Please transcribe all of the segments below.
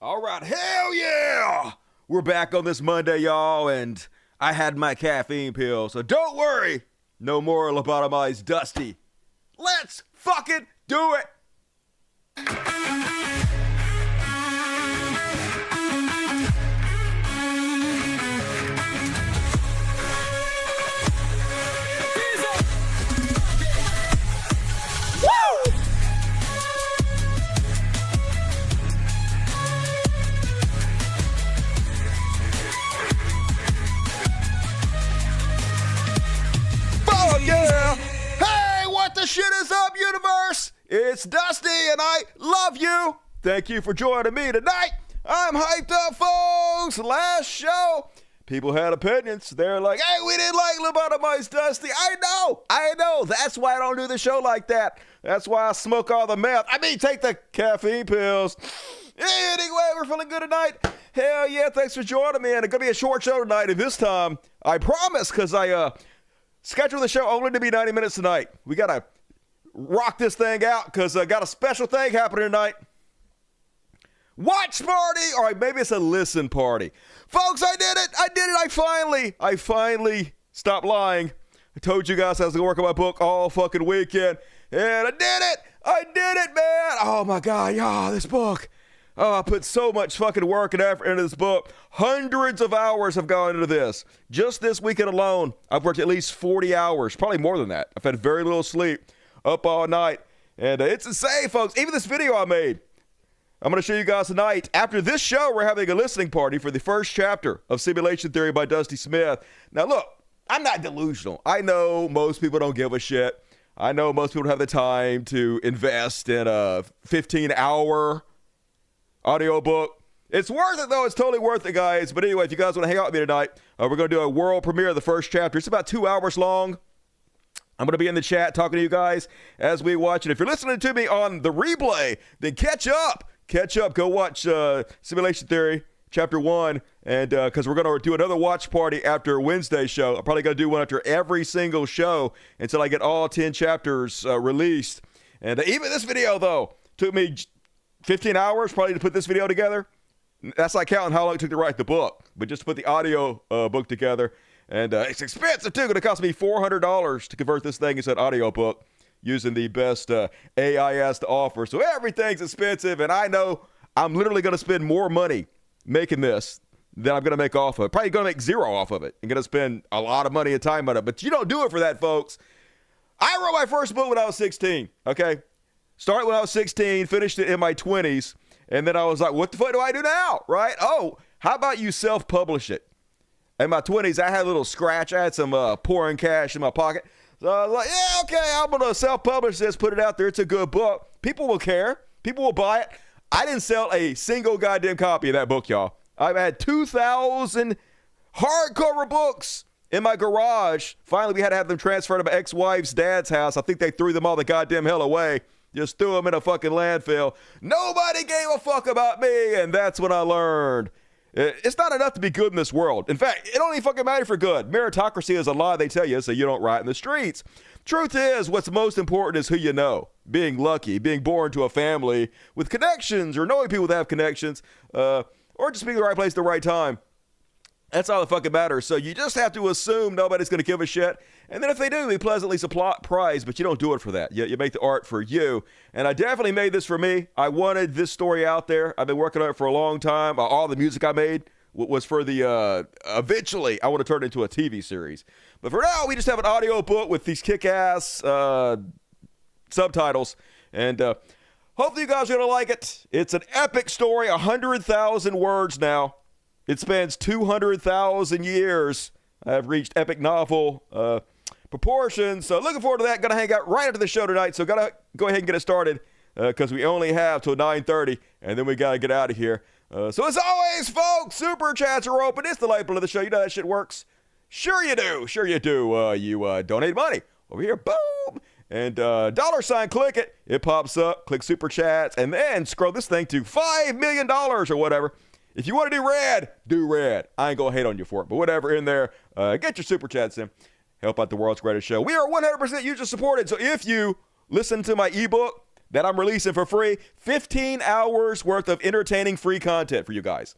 All right, hell yeah! We're back on this Monday, y'all, and I had my caffeine pill, so don't worry. No more lobotomized Dusty. Let's fucking do it! Yeah! Hey, what the shit is up, universe? It's Dusty, and I love you. Thank you for joining me tonight. I'm hyped up, folks. Last show, people had opinions. They're like, hey, we didn't like lobotomized Dusty. I know. That's why I don't do the show like that. That's why I smoke all the meth. I mean, take the caffeine pills. Anyway, we're feeling good tonight. Hell yeah, thanks for joining me. And it's going to be a short show tonight. And this time, I promise, because I, schedule the show only to be 90 minutes tonight. We got to rock this thing out because I got a special thing happening tonight. Watch party, or maybe it's a listen party. Folks, I did it. I finally stopped lying. I told you guys I was going to work on my book all fucking weekend, and I did it, man. Oh, my God. Yeah, this book. Oh, I put so much fucking work and effort into this book. Hundreds of hours have gone into this. Just this weekend alone, I've worked at least 40 hours, probably more than that. I've had very little sleep, up all night. And it's insane, folks. Even this video I made, I'm going to show you guys tonight. After this show, we're having a listening party for the first chapter of Simulation Theory by Dusty Smith. Now, look, I'm not delusional. I know most people don't give a shit. I know most people don't have the time to invest in a 15-hour audiobook. It's worth it, though. It's totally worth it, guys. But anyway, if you guys want to hang out with me tonight, we're going to do a world premiere of the first chapter. It's about 2 hours long. I'm going to be in the chat talking to you guys as we watch it. If you're listening to me on the replay, then catch up. Go watch Simulation Theory Chapter 1. And because we're going to do another watch party after Wednesday's show. I'm probably going to do one after every single show until I get all 10 chapters released. And even this video, though, took me 15 hours probably to put this video together. That's not counting how long it took to write the book, but just to put the audio book together. And it's expensive, too. It's going to cost me $400 to convert this thing into an audio book using the best AIS to offer. So everything's expensive, and I know I'm literally going to spend more money making this than I'm going to make off of it. Probably going to make zero off of it and going to spend a lot of money and time on it. But you don't do it for that, folks. I wrote my first book when I was 16, okay? Started when I was 16, finished it in my 20s, and then I was like, what the fuck do I do now, right? Oh, how about you self-publish it? In my 20s, I had a little scratch. I had some pouring cash in my pocket. So I was like, yeah, okay, I'm going to self-publish this, put it out there. It's a good book. People will care. People will buy it. I didn't sell a single goddamn copy of that book, y'all. I've had 2,000 hardcover books in my garage. Finally, we had to have them transferred to my ex-wife's dad's house. I think they threw them all the goddamn hell away. Just threw them in a fucking landfill. Nobody gave a fuck about me, and that's when I learned. It's not enough to be good in this world. In fact, it don't even fucking matter for good. Meritocracy is a lie they tell you so you don't riot in the streets. Truth is, what's most important is who you know. Being lucky, being born to a family with connections, or knowing people that have connections, or just being in the right place at the right time. That's all that fucking matters. So you just have to assume nobody's going to give a shit. And then if they do, be pleasantly surprised, but you don't do it for that. You make the art for you. And I definitely made this for me. I wanted this story out there. I've been working on it for a long time. All the music I made was for the, eventually, I want to turn it into a TV series. But for now, we just have an audio book with these kick-ass subtitles. And hopefully you guys are going to like it. It's an epic story, 100,000 words now. It spans 200,000 years. I've reached epic novel proportions. So looking forward to that. Going to hang out right after the show tonight. So got to go ahead and get it started because we only have till 9:30. And then we got to get out of here. So as always, folks, super chats are open. It's the lifeblood of the show. You know that shit works. Sure you do. You donate money over here. Boom. And $, click it. It pops up. Click super chats. And then scroll this thing to $5 million or whatever. If you want to do rad. I ain't going to hate on you for it. But whatever in there, get your super chats in. Help out the world's greatest show. We are 100% user supported. So if you listen to my ebook, that I'm releasing for free. 15 hours worth of entertaining free content for you guys.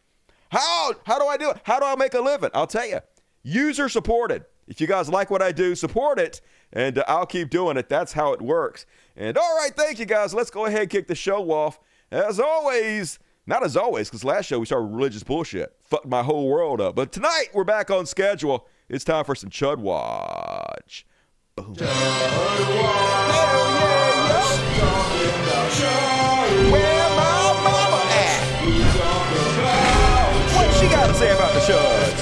How do I do it? How do I make a living? I'll tell you. User supported. If you guys like what I do, support it, and I'll keep doing it. That's how it works. And all right, thank you guys. Let's go ahead and kick the show off. As always, not as always, because last show we started with religious bullshit. Fucked my whole world up. But tonight, we're back on schedule. It's time for some Chud Watch. Boom. Chud Watch. Hell yeah, where my mama at? What she got to say about the Chuds?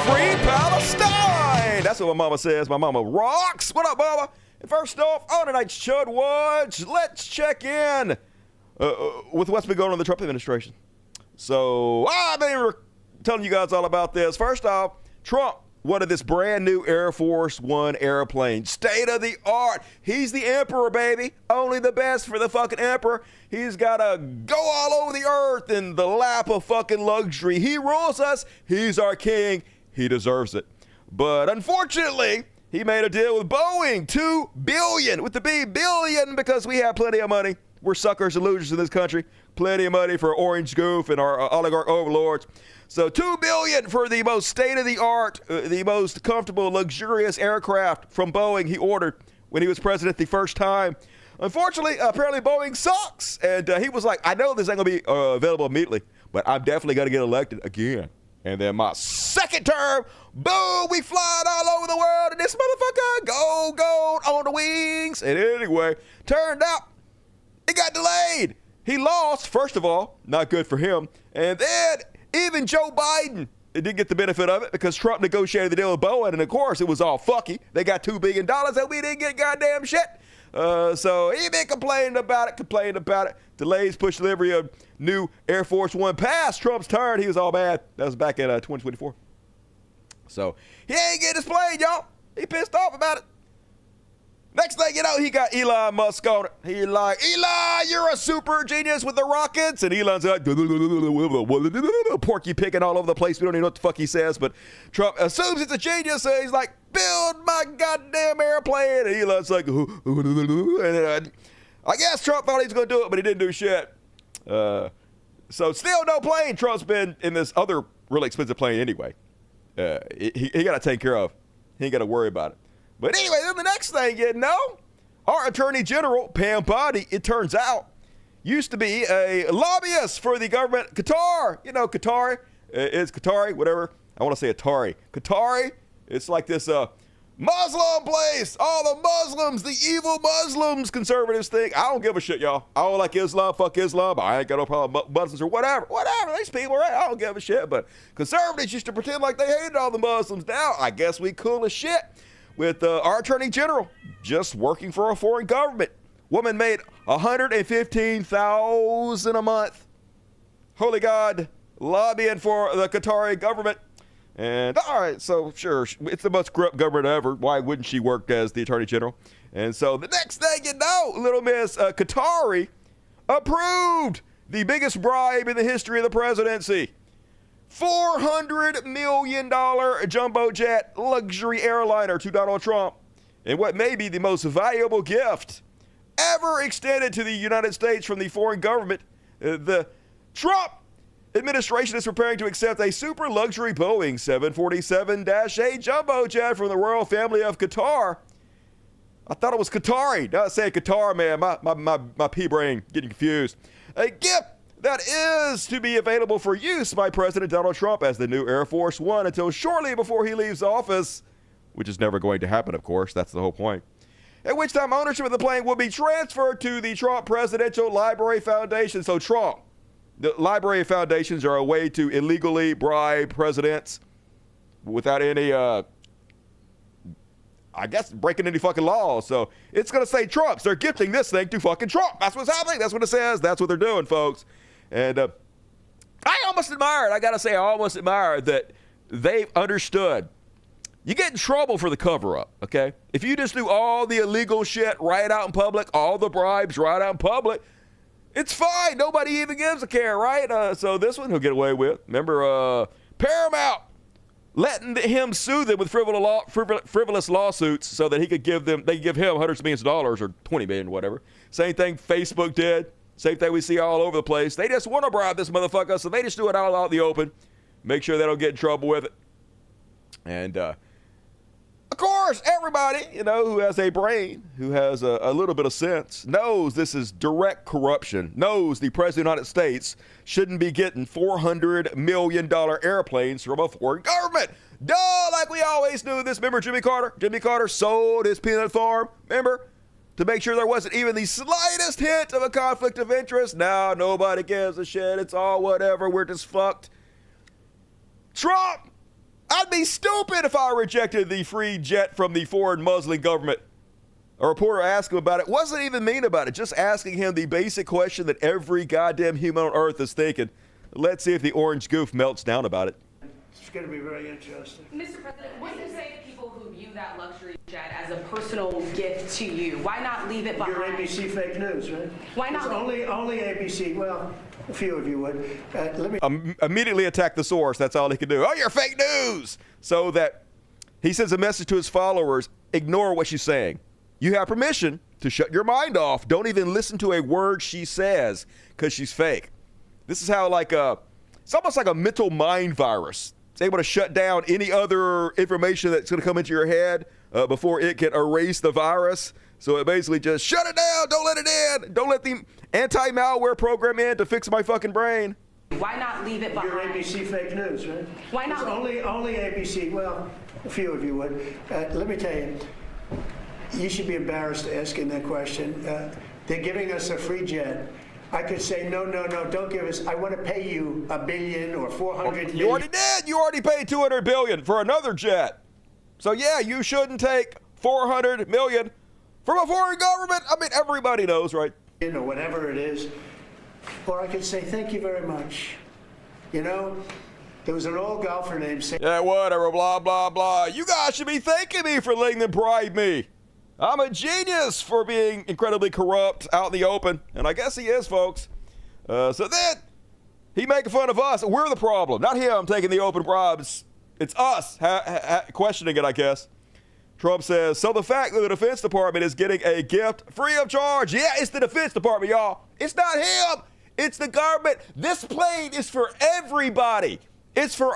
Free Palestine! That's what my mama says. My mama rocks. What up, mama? And first off, on tonight's Chud Watch, let's check in with what's been going on in the Trump administration. So, I've been telling you guys all about this. First off, Trump wanted this brand new Air Force One airplane. State of the art. He's the emperor, baby. Only the best for the fucking emperor. He's got to go all over the earth in the lap of fucking luxury. He rules us. He's our king. He deserves it. But unfortunately, he made a deal with Boeing. $2 billion, with the B, billion, because we have plenty of money. We're suckers and losers in this country. Plenty of money for Orange Goof and our oligarch overlords. So $2 billion for the most state-of-the-art, the most comfortable, luxurious aircraft from Boeing he ordered when he was president the first time. Unfortunately, apparently Boeing sucks. And he was like, I know this ain't going to be available immediately, but I'm definitely going to get elected again. And then my second term, boom, we flying all over the world, and this motherfucker go on the wings. And anyway, turned out it got delayed. He lost, first of all, not good for him. And then even Joe Biden didn't get the benefit of it because Trump negotiated the deal with Boeing, and of course it was all fucky. They got $2 billion and we didn't get goddamn shit. So he been complaining about it. Delays push delivery of new Air Force One past Trump's turn. He was all bad. That was back in 2024. So he ain't getting his plane, y'all. He pissed off about it. Next thing you know, he got Elon Musk on it. He like, Elon, you're a super genius with the rockets. And Elon's like, porky picking all over the place. We don't even know what the fuck he says. But Trump assumes it's a genius. So he's like, build my goddamn airplane. And Elon's like, and I guess Trump thought he was going to do it, but he didn't do shit. So still no plane. Trump's been in this other really expensive plane anyway. He got to take care of. He ain't got to worry about it. But anyway, then the next thing you know, our Attorney General, Pam Bondi, it turns out, used to be a lobbyist for the government, Qatar. You know, Qatari, it's Qatari, whatever. I want to say Atari. Qatari, it's like this Muslim place. All the Muslims, the evil Muslims, conservatives think. I don't give a shit, y'all. I don't like Islam, fuck Islam. I ain't got no problem with Muslims or whatever. These people, right? I don't give a shit. But conservatives used to pretend like they hated all the Muslims. Now, I guess we cool as shit. With our Attorney General just working for a foreign government. Woman made $115,000 a month. Holy God, lobbying for the Qatari government. And all right, so sure, it's the most corrupt government ever. Why wouldn't she work as the Attorney General? And so the next thing you know, little Miss Qatari approved the biggest bribe in the history of the presidency. $400 million jumbo jet luxury airliner to Donald Trump, and what may be the most valuable gift ever extended to the United States from the foreign government. The Trump administration is preparing to accept a super luxury Boeing 747-8 jumbo jet from the royal family of Qatar. I thought it was Qatari. Now I say Qatar, man. My pea brain getting confused. A gift that is to be available for use by President Donald Trump as the new Air Force One until shortly before he leaves office, which is never going to happen, of course. That's the whole point. At which time ownership of the plane will be transferred to the Trump Presidential Library Foundation. So Trump, the library foundations are a way to illegally bribe presidents without any, I guess, breaking any fucking laws. So it's going to say Trump's. They're gifting this thing to fucking Trump. That's what's happening. That's what it says. That's what they're doing, folks. And I almost admired, I got to say, I almost admired that they've understood. You get in trouble for the cover-up, okay? If you just do all the illegal shit right out in public, all the bribes right out in public, it's fine. Nobody even gives a care, right? So this one he'll get away with. Remember, Paramount letting him sue them with frivolous lawsuits so that they could give him hundreds of millions of dollars or 20 million, whatever. Same thing Facebook did. Same thing we see all over the place. They just want to bribe this motherfucker, so they just do it all out in the open. Make sure they don't get in trouble with it. And, of course, everybody, who has a brain, who has a little bit of sense, knows this is direct corruption, knows the President of the United States shouldn't be getting $400 million airplanes from a foreign government. Duh, like we always knew this. Remember Jimmy Carter? Jimmy Carter sold his peanut farm, remember? To make sure there wasn't even the slightest hint of a conflict of interest. Now nobody gives a shit. It's all whatever. We're just fucked. Trump! I'd be stupid if I rejected the free jet from the foreign Muslim government. A reporter asked him about it. Wasn't even mean about it. Just asking him the basic question that every goddamn human on earth is thinking. Let's see if the orange goof melts down about it. It's going to be very interesting. Mr. President, what do you say to people who view that luxury jet as a personal gift to you? Why not leave it behind? You're ABC fake news, right? Why not? It's only ABC. Well, a few of you would. Let me immediately attack the source. That's all he can do. Oh, you're fake news. So that he sends a message to his followers. Ignore what she's saying. You have permission to shut your mind off. Don't even listen to a word she says because she's fake. This is how it's almost like a mental mind virus. It's able to shut down any other information that's going to come into your head before it can erase the virus. So it basically just shut it down. Don't let it in. Don't let the anti-malware program in to fix my fucking brain. Why not leave it behind? You're ABC fake news, right? Why not? It's only ABC. Well, a few of you would. Let me tell you, you should be embarrassed asking that question. They're giving us a free jet. I could say, no, don't give us. I want to pay you $1 billion or $400 million. You already did. You already paid $200 billion for another jet. So yeah, you shouldn't take $400 million from a foreign government. I mean, everybody knows, right? Or whatever it is. Or I could say, thank you very much. There was an old golfer named Sam. Yeah, whatever, blah, blah, blah. You guys should be thanking me for letting them bribe me. I'm a genius for being incredibly corrupt out in the open. And I guess he is, folks. So then, he making fun of us. We're the problem. Not him taking the open bribes. It's us questioning it, I guess. Trump says, so the fact that the Defense Department is getting a gift free of charge. Yeah, it's the Defense Department, y'all. It's not him. It's the government. This plane is for everybody. It's for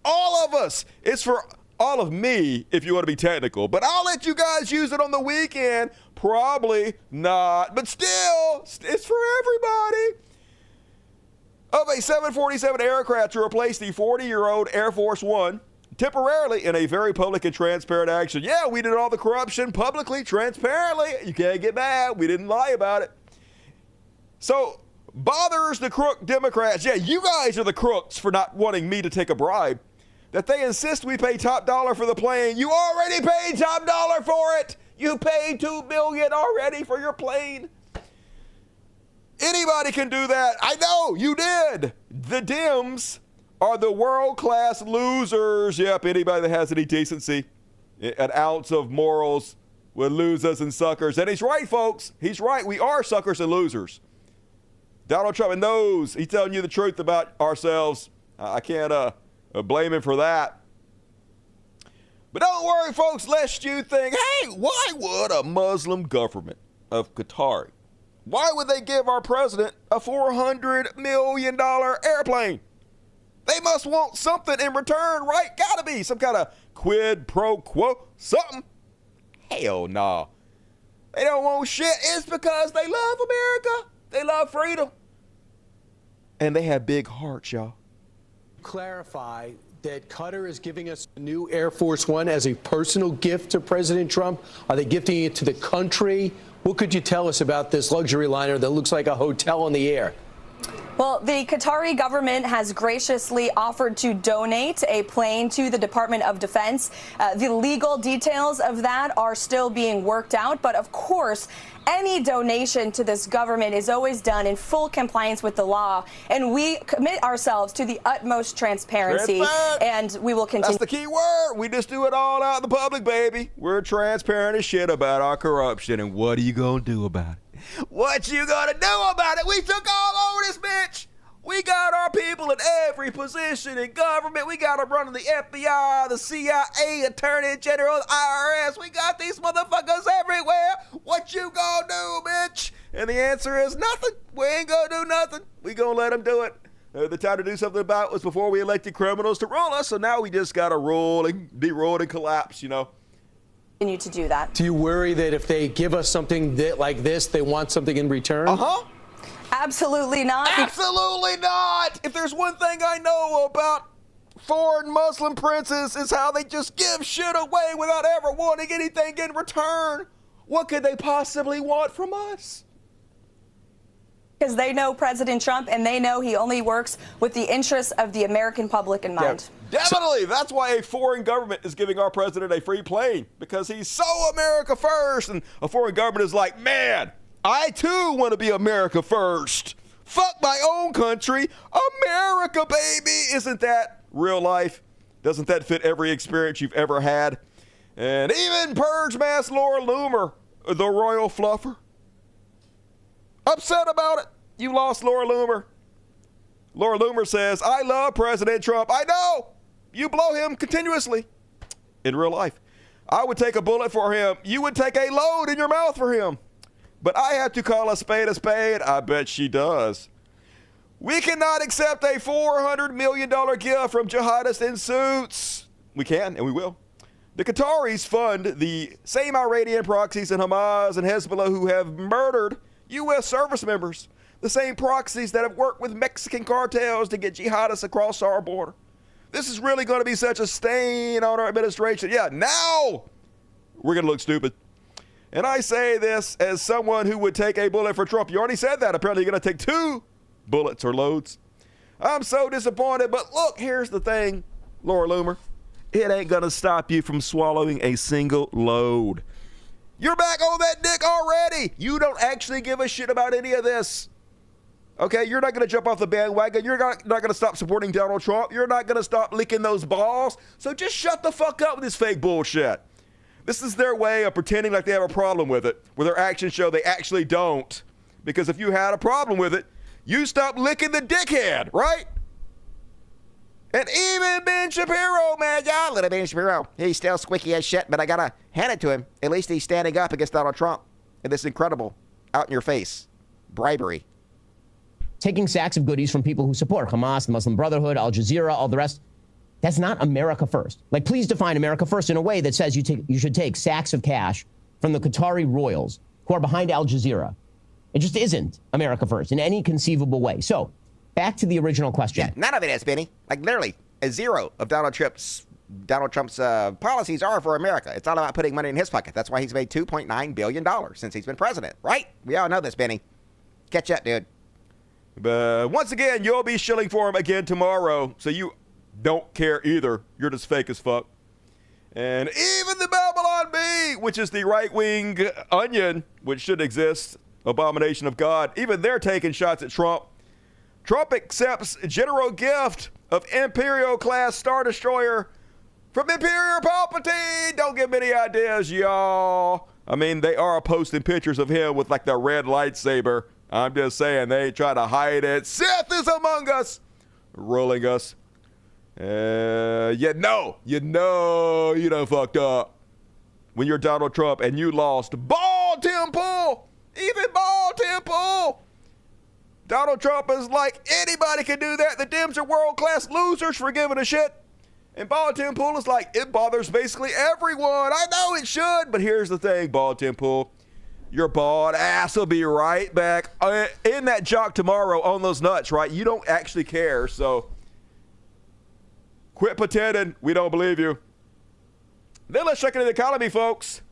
all of us. It's for all of me, if you want to be technical. But I'll let you guys use it on the weekend. Probably not. But still, it's for everybody. Of a 747 aircraft to replace the 40-year-old Air Force One temporarily in a very public and transparent action. Yeah, we did all the corruption publicly, transparently. You can't get mad. We didn't lie about it. So, bothers the crook Democrats. Yeah, you guys are the crooks for not wanting me to take a bribe. That they insist we pay top dollar for the plane. You already paid top dollar for it. You paid $2 billion already for your plane. Anybody can do that. I know, you did. The Dems are the world-class losers. Yep, anybody that has any decency, an ounce of morals, will lose us and suckers. And he's right, folks. He's right. We are suckers and losers. Donald Trump knows he's telling you the truth about ourselves. I can't blame him for that. But don't worry, folks, lest you think, hey, why would a Muslim government of Qatari, why would they give our president a $400 million airplane? They must want something in return, right? Gotta be some kind of quid pro quo, something. Hell no. They don't want shit. It's because they love America. They love freedom. And they have big hearts, y'all. Clarify that Qatar is giving us a new Air Force One as a personal gift to President Trump. Are they gifting it to the country? What could you tell us about this luxury liner that looks like a hotel in the air? Well, the Qatari government has graciously offered to donate a plane to the Department of Defense. The legal details of that are still being worked out. But of course, any donation to this government is always done in full compliance with the law. And we commit ourselves to the utmost transparency. And we will continue. That's the key word. We just do it all out in the public, baby. We're transparent as shit about our corruption. And what are you going to do about it? What you gonna do about it? We took all over this bitch. We got our people in every position in government. We got them running the FBI, the CIA, Attorney General, the IRS. We got these motherfuckers everywhere. What you gonna do, bitch? And the answer is nothing. We ain't gonna do nothing. We gonna let them do it. The time to do something about it was before we elected criminals to rule us, so now we just gotta rule and be ruled and collapse, you know. Continue to do that. Do you worry that if they give us something like this, they want something in return? Uh-huh. Absolutely not. Absolutely not. If there's one thing I know about foreign Muslim princes, is how they just give shit away without ever wanting anything in return. What could they possibly want from us? Because they know President Trump, and they know he only works with the interests of the American public in mind. Yeah, definitely. That's why a foreign government is giving our president a free plane, because he's so America first. And a foreign government is like, man, I too want to be America first. Fuck my own country. America, baby. Isn't that real life? Doesn't that fit every experience you've ever had? And even Purge Mass Laura Loomer, the royal fluffer, upset about it. You lost Laura Loomer. Laura Loomer says, I love President Trump. I know. You blow him continuously. In real life. I would take a bullet for him. You would take a load in your mouth for him. But I have to call a spade a spade. I bet she does. We cannot accept a $400 million gift from jihadists in suits. We can, and we will. The Qataris fund the same Iranian proxies and Hamas and Hezbollah who have murdered U.S. service members. The same proxies that have worked with Mexican cartels to get jihadists across our border. This is really going to be such a stain on our administration. Yeah, now we're going to look stupid. And I say this as someone who would take a bullet for Trump. You already said that. Apparently you're going to take 2 bullets or loads. I'm so disappointed. But look, here's the thing, Laura Loomer. It ain't going to stop you from swallowing a single load. You're back on that dick already. You don't actually give a shit about any of this. Okay, you're not going to jump off the bandwagon. You're not going to stop supporting Donald Trump. You're not going to stop licking those balls. So just shut the fuck up with this fake bullshit. This is their way of pretending like they have a problem with it, where their actions show they actually don't. Because if you had a problem with it, you stop licking the dickhead, right? And even Ben Shapiro, man, y'all, little Ben Shapiro, he's still squeaky as shit, but I gotta hand it to him. At least he's standing up against Donald Trump in this incredible, out-in-your-face bribery. Taking sacks of goodies from people who support Hamas, the Muslim Brotherhood, Al Jazeera, all the rest. That's not America first. Like, please define America first in a way that says you should take sacks of cash from the Qatari royals who are behind Al Jazeera. It just isn't America first in any conceivable way. So, back to the original question. Yeah, none of it is, Benny. Like, literally, a zero of Donald Trump's policies are for America. It's all about putting money in his pocket. That's why he's made $2.9 billion since he's been president, right? We all know this, Benny. Catch up, dude. But once again, you'll be shilling for him again tomorrow, so you don't care either. You're just fake as fuck. And even the Babylon Bee, which is the right-wing onion, which should exist, abomination of God, even they're taking shots at Trump. Trump accepts general gift of Imperial-class Star Destroyer from Imperial Palpatine. Don't give me any ideas, y'all. I mean, they are posting pictures of him with, like, the red lightsaber. I'm just saying, they try to hide it. Sith is among us, ruling us. You know you done fucked up when you're Donald Trump and you lost Ball Temple. Even Ball Temple. Donald Trump is like, anybody can do that. The Dems are world-class losers for giving a shit. And Ball Temple is like, it bothers basically everyone. I know it should, but here's the thing, Ball Temple. Your bald ass will be right back in that jock tomorrow on those nuts, right? You don't actually care, so quit pretending we don't believe you. Then let's check into the economy, folks.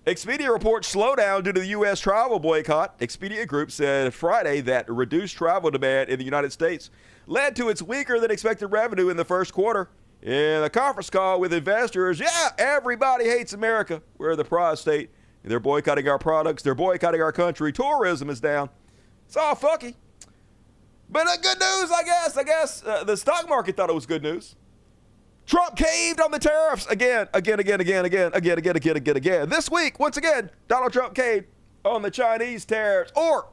Expedia reports slowdown due to the U.S. travel boycott. Expedia Group said Friday that reduced travel demand in the United States led to its weaker than expected revenue in the first quarter. In a conference call with investors, yeah, everybody hates America. We're the prize state. They're boycotting our products. They're boycotting our country. Tourism is down. It's all fucky. But good news, I guess. The stock market thought it was good news. Trump caved on the tariffs again. This week, once again, Donald Trump caved on the Chinese tariffs. Or,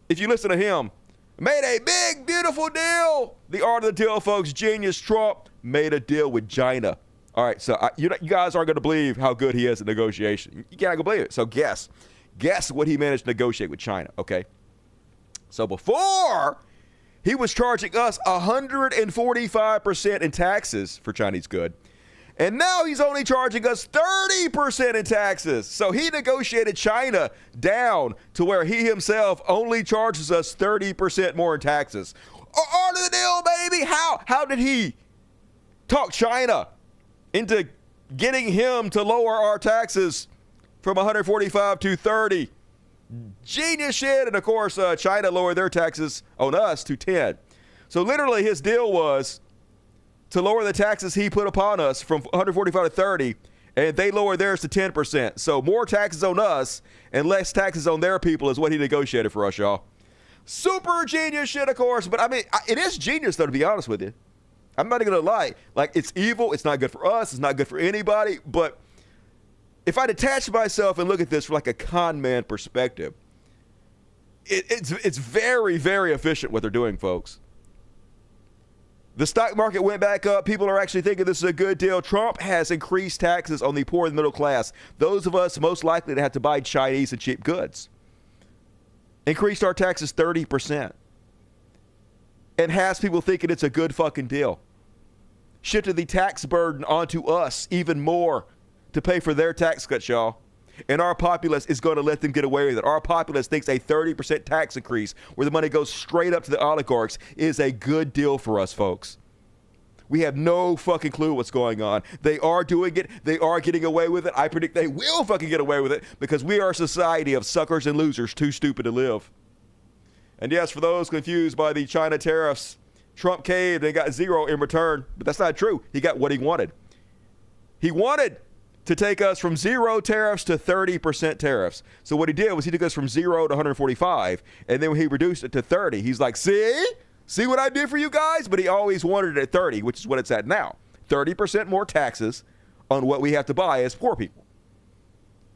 if you listen to him, Made a big, beautiful deal. The art of the deal, folks. Genius Trump made a deal with China. All right, so you guys aren't going to believe how good he is at negotiation. You can't believe it. So guess what he managed to negotiate with China, okay? So before, he was charging us 145% in taxes for Chinese good. And now he's only charging us 30% in taxes. So he negotiated China down to where he himself only charges us 30% more in taxes. Art of the deal, baby. How did he talk China into getting him to lower our taxes from 145 to 30? Genius shit. And of course, China lowered their taxes on us to 10. So literally his deal was to lower the taxes he put upon us from 145 to 30, and they lowered theirs to 10%. So more taxes on us and less taxes on their people is what he negotiated for us, y'all. Super genius shit, of course. But I mean, it is genius, though, to be honest with you. I'm not even going to lie. Like, it's evil. It's not good for us. It's not good for anybody. But if I detach myself and look at this from like a con man perspective, it's very, very efficient what they're doing, folks. The stock market went back up. People are actually thinking this is a good deal. Trump has increased taxes on the poor and middle class. Those of us most likely to have to buy Chinese and cheap goods. Increased our taxes 30%. And has people thinking it's a good fucking deal. Shifted the tax burden onto us even more to pay for their tax cuts, y'all. And our populace is going to let them get away with it. Our populace thinks a 30% tax increase where the money goes straight up to the oligarchs is a good deal for us, folks. We have no fucking clue what's going on. They are doing it. They are getting away with it. I predict they will fucking get away with it because we are a society of suckers and losers too stupid to live. And yes, for those confused by the China tariffs, Trump caved and got zero in return. But that's not true. He got what he wanted. He wanted to take us from 0 tariffs to 30% tariffs. So what he did was he took us from 0 to 145, and then when he reduced it to 30, he's like, see what I did for you guys? But he always wanted it at 30, which is what it's at now. 30% more taxes on what we have to buy as poor people.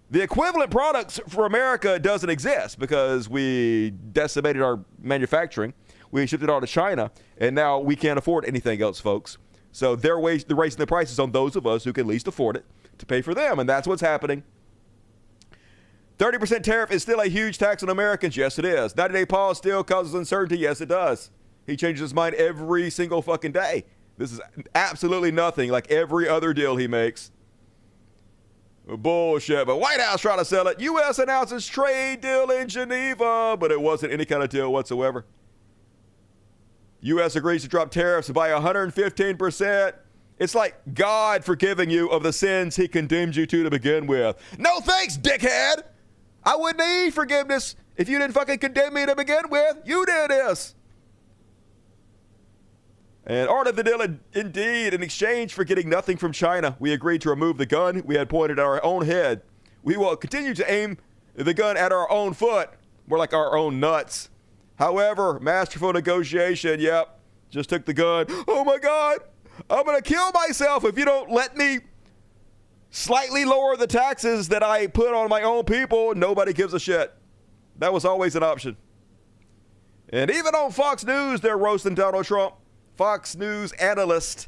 The equivalent products for America doesn't exist because we decimated our manufacturing. We shipped it all to China, and now we can't afford anything else, folks. So they're raising the prices on those of us who can least afford it to pay for them, and that's what's happening. 30% tariff is still a huge tax on Americans. Yes, it is. 90-day pause still causes uncertainty. Yes, it does. He changes his mind every single fucking day. This is absolutely nothing like every other deal he makes. Bullshit. But White House trying to sell it. U.S. announces trade deal in Geneva, but it wasn't any kind of deal whatsoever. U.S. agrees to drop tariffs by 115%. It's like God forgiving you of the sins he condemned you to begin with. No thanks, dickhead. I wouldn't need forgiveness if you didn't fucking condemn me to begin with. You did this. And art of the deal, indeed, in exchange for getting nothing from China, we agreed to remove the gun we had pointed at our own head. We will continue to aim the gun at our own foot, more like our own nuts. However, masterful negotiation, yep, just took the gun. Oh my God. I'm going to kill myself if you don't let me slightly lower the taxes that I put on my own people. Nobody gives a shit. That was always an option. And even on Fox News, they're roasting Donald Trump. Fox News analyst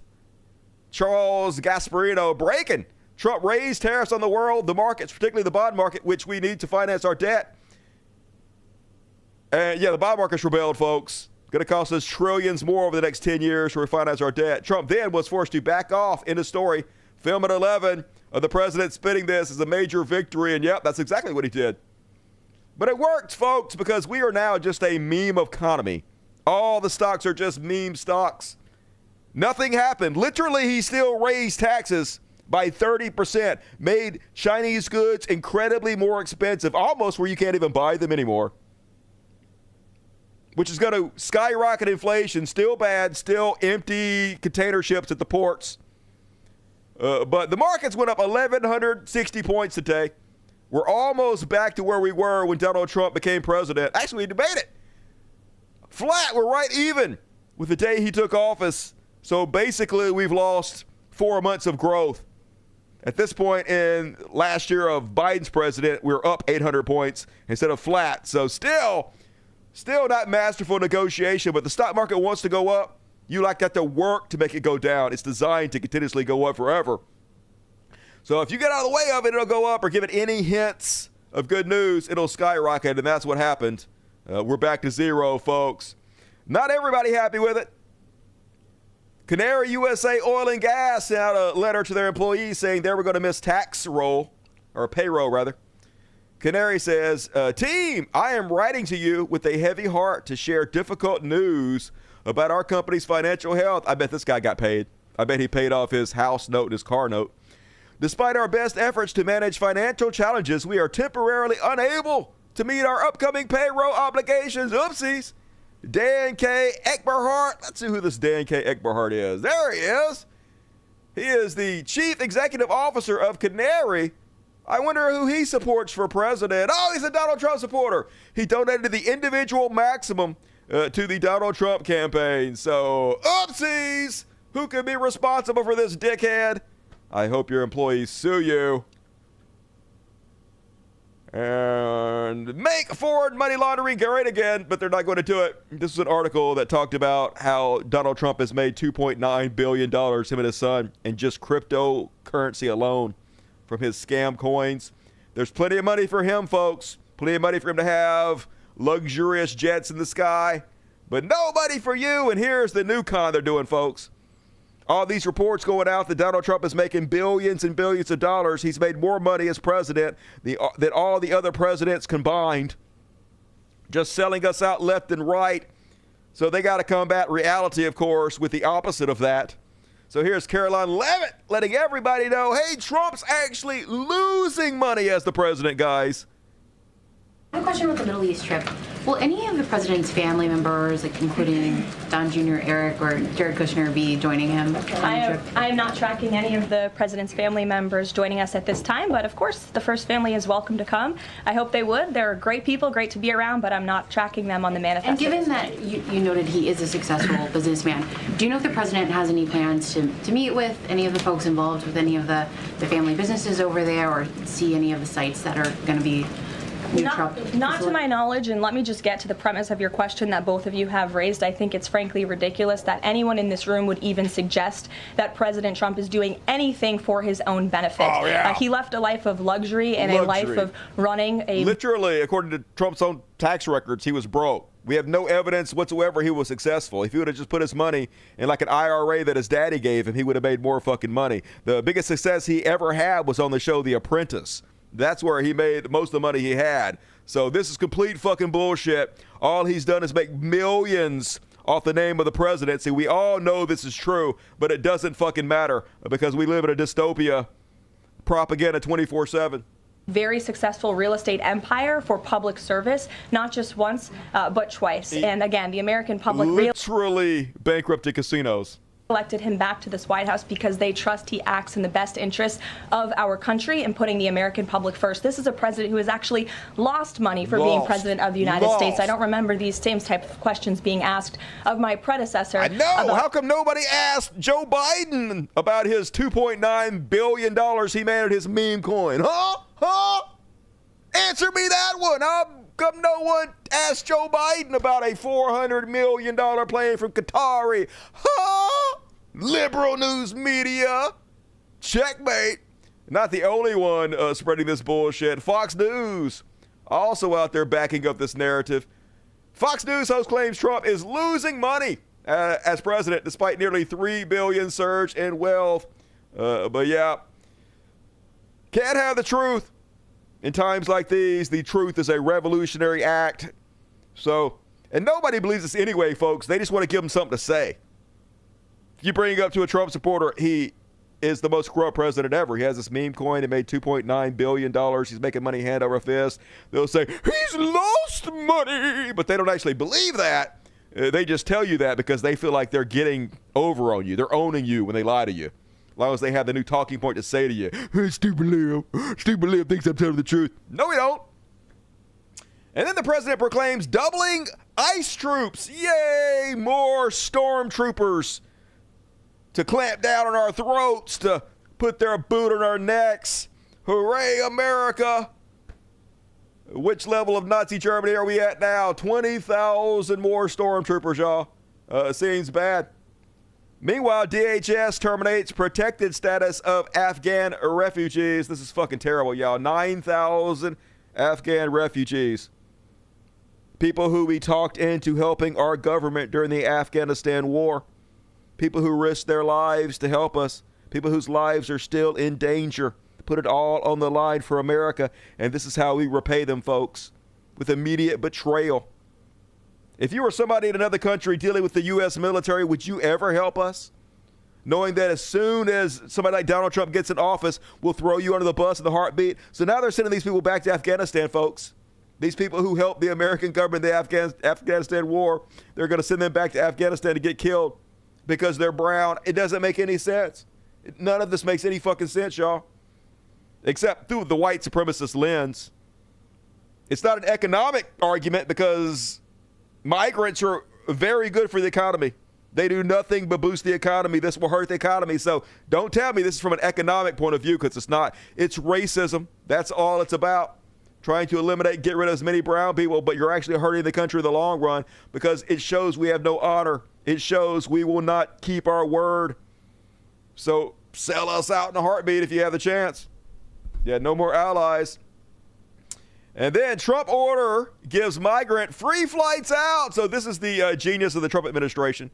Charles Gasparino breaking. Trump raised tariffs on the world, the markets, particularly the bond market, which we need to finance our debt. And yeah, the bond market's rebelled, folks. Going to cost us trillions more over the next 10 years to refinance our debt. Trump then was forced to back off in the story. Film at 11 of the president spinning this as a major victory. And yep, that's exactly what he did. But it worked, folks, because we are now just a meme economy. All the stocks are just meme stocks. Nothing happened. Literally, he still raised taxes by 30%, made Chinese goods incredibly more expensive, almost where you can't even buy them anymore. Which is going to skyrocket inflation, still bad, still empty container ships at the ports. But the markets went up 1,160 points today. We're almost back to where we were when Donald Trump became president. Actually, we debated. Flat, we're right even with the day he took office. So basically, we've lost 4 months of growth. At this point in last year of Biden's president, we're up 800 points instead of flat. So still Still not masterful negotiation, but the stock market wants to go up. You like have to work to make it go down. It's designed to continuously go up forever. So if you get out of the way of it, it'll go up, or give it any hints of good news, it'll skyrocket, and that's what happened. We're back to zero, folks. Not everybody happy with it. Canary USA Oil and Gas sent out a letter to their employees saying they were going to miss payroll. Canary says, team, I am writing to you with a heavy heart to share difficult news about our company's financial health. I bet this guy got paid. I bet he paid off his house note and his car note. Despite our best efforts to manage financial challenges, we are temporarily unable to meet our upcoming payroll obligations. Oopsies. Dan K. Eckberhart. Let's see who this Dan K. Eckberhart is. There he is. He is the chief executive officer of Canary. I wonder who he supports for president. Oh, he's a Donald Trump supporter. He donated the individual maximum to the Donald Trump campaign. So, oopsies. Who could be responsible for this dickhead? I hope your employees sue you. And make foreign money laundering great again, but they're not going to do it. This is an article that talked about how Donald Trump has made $2.9 billion, him and his son, in just cryptocurrency alone from his scam coins. There's plenty of money for him, folks. Plenty of money for him to have luxurious jets in the sky, but nobody for you. And here's the new con they're doing, folks. All these reports going out that Donald Trump is making billions and billions of dollars. He's made more money as president than all the other presidents combined. Just selling us out left and right. So they got to combat reality, of course, with the opposite of that. So here's Caroline Levitt letting everybody know, hey, Trump's actually losing money as the president, guys. I have a question about the Middle East trip. Will any of the president's family members, like including Don Jr., Eric, or Jared Kushner, be joining him on the trip? I am not tracking any of the president's family members joining us at this time, but of course the first family is welcome to come. I hope they would. They're great people, great to be around, but I'm not tracking them on the manifest. And given that you noted he is a successful businessman, do you know if the president has any plans to meet with any of the folks involved with any of the family businesses over there, or see any of the sites that are going to be Not to my knowledge, and let me just get to the premise of your question that both of you have raised. I think it's frankly ridiculous that anyone in this room would even suggest that President Trump is doing anything for his own benefit. Oh, yeah. He left a life of luxury and a life of running a... Literally, according to Trump's own tax records, he was broke. We have no evidence whatsoever he was successful. If he would have just put his money in like an IRA that his daddy gave him, he would have made more fucking money. The biggest success he ever had was on the show The Apprentice. That's where he made most of the money he had. So this is complete fucking bullshit. All he's done is make millions off the name of the presidency. We all know this is true, but it doesn't fucking matter because we live in a dystopia. Propaganda 24/7. Very successful real estate empire for public service, not just once, but twice. And again, the American public literally bankrupted casinos. Elected him back to this White House because they trust he acts in the best interest of our country and putting the American public first. This is a president who has actually lost money for being president of the United States. I don't remember these same type of questions being asked of my predecessor. I know. How come nobody asked Joe Biden about his $2.9 billion he made at his meme coin? Huh? Answer me that one. How come no one asked Joe Biden about a $400 million plane from Qatari? Huh? Liberal news media. Checkmate. Not the only one spreading this bullshit. Fox News also out there backing up this narrative. Fox News host claims Trump is losing money as president despite nearly $3 billion surge in wealth. But yeah, can't have the truth. In times like these, the truth is a revolutionary act. So, and nobody believes this anyway, folks. They just want to give him something to say. If you bring up to a Trump supporter, he is the most corrupt president ever. He has this meme coin that made $2.9 billion. He's making money hand over fist. They'll say, he's lost money. But they don't actually believe that. They just tell you that because they feel like they're getting over on you. They're owning you when they lie to you. As long as they have the new talking point to say to you, hey, stupid Leo thinks I'm telling the truth. No, we don't. And then the president proclaims doubling ICE troops. Yay, more stormtroopers to clamp down on our throats, to put their boot on our necks. Hooray, America. Which level of Nazi Germany are we at now? 20,000 more stormtroopers, y'all. Seems bad. Meanwhile, DHS terminates protected status of Afghan refugees. This is fucking terrible, y'all. 9,000 Afghan refugees. People who we talked into helping our government during the Afghanistan war. People who risked their lives to help us. People whose lives are still in danger. Put it all on the line for America. And this is how we repay them, folks. With immediate betrayal. If you were somebody in another country dealing with the U.S. military, would you ever help us? Knowing that as soon as somebody like Donald Trump gets in office, we'll throw you under the bus in the heartbeat. So now they're sending these people back to Afghanistan, folks. These people who helped the American government in the Afghanistan war, they're going to send them back to Afghanistan to get killed because they're brown. It doesn't make any sense. None of this makes any fucking sense, y'all. Except through the white supremacist lens. It's not an economic argument because migrants are very good for the economy. They do nothing but boost the economy. This will hurt the economy. So don't tell me this is from an economic point of view, because it's not. It's racism. That's all it's about. Trying to eliminate, get rid of as many brown people, but you're actually hurting the country in the long run because it shows we have no honor. It shows we will not keep our word. So sell us out in a heartbeat if you have the chance. Yeah, no more allies. And then Trump order gives migrant free flights out. So this is the genius of the Trump administration.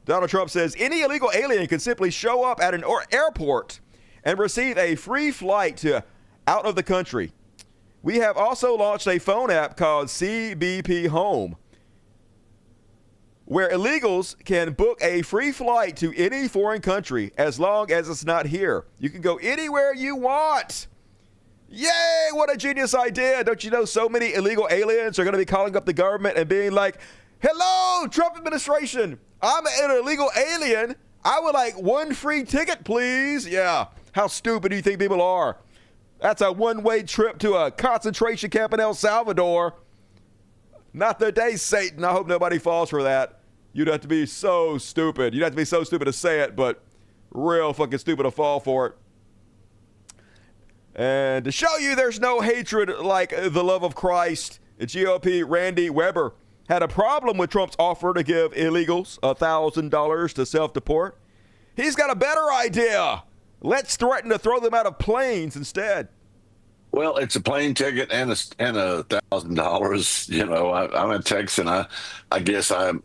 Donald Trump says any illegal alien can simply show up at an airport and receive a free flight to out of the country. We have also launched a phone app called CBP Home, where illegals can book a free flight to any foreign country as long as it's not here. You can go anywhere you want. Yay, what a genius idea. Don't you know so many illegal aliens are going to be calling up the government and being like, hello, Trump administration, I'm an illegal alien. I would like one free ticket, please. Yeah, how stupid do you think people are? That's a one-way trip to a concentration camp in El Salvador. Not the day, Satan. I hope nobody falls for that. You'd have to be so stupid. You'd have to be so stupid to say it, but real fucking stupid to fall for it. And to show you there's no hatred like the love of Christ, GOP Randy Weber had a problem with Trump's offer to give illegals $1,000 to self-deport. He's got a better idea. Let's threaten to throw them out of planes instead. Well, it's a plane ticket and $1,000. You know, I'm a Texan. I guess I'm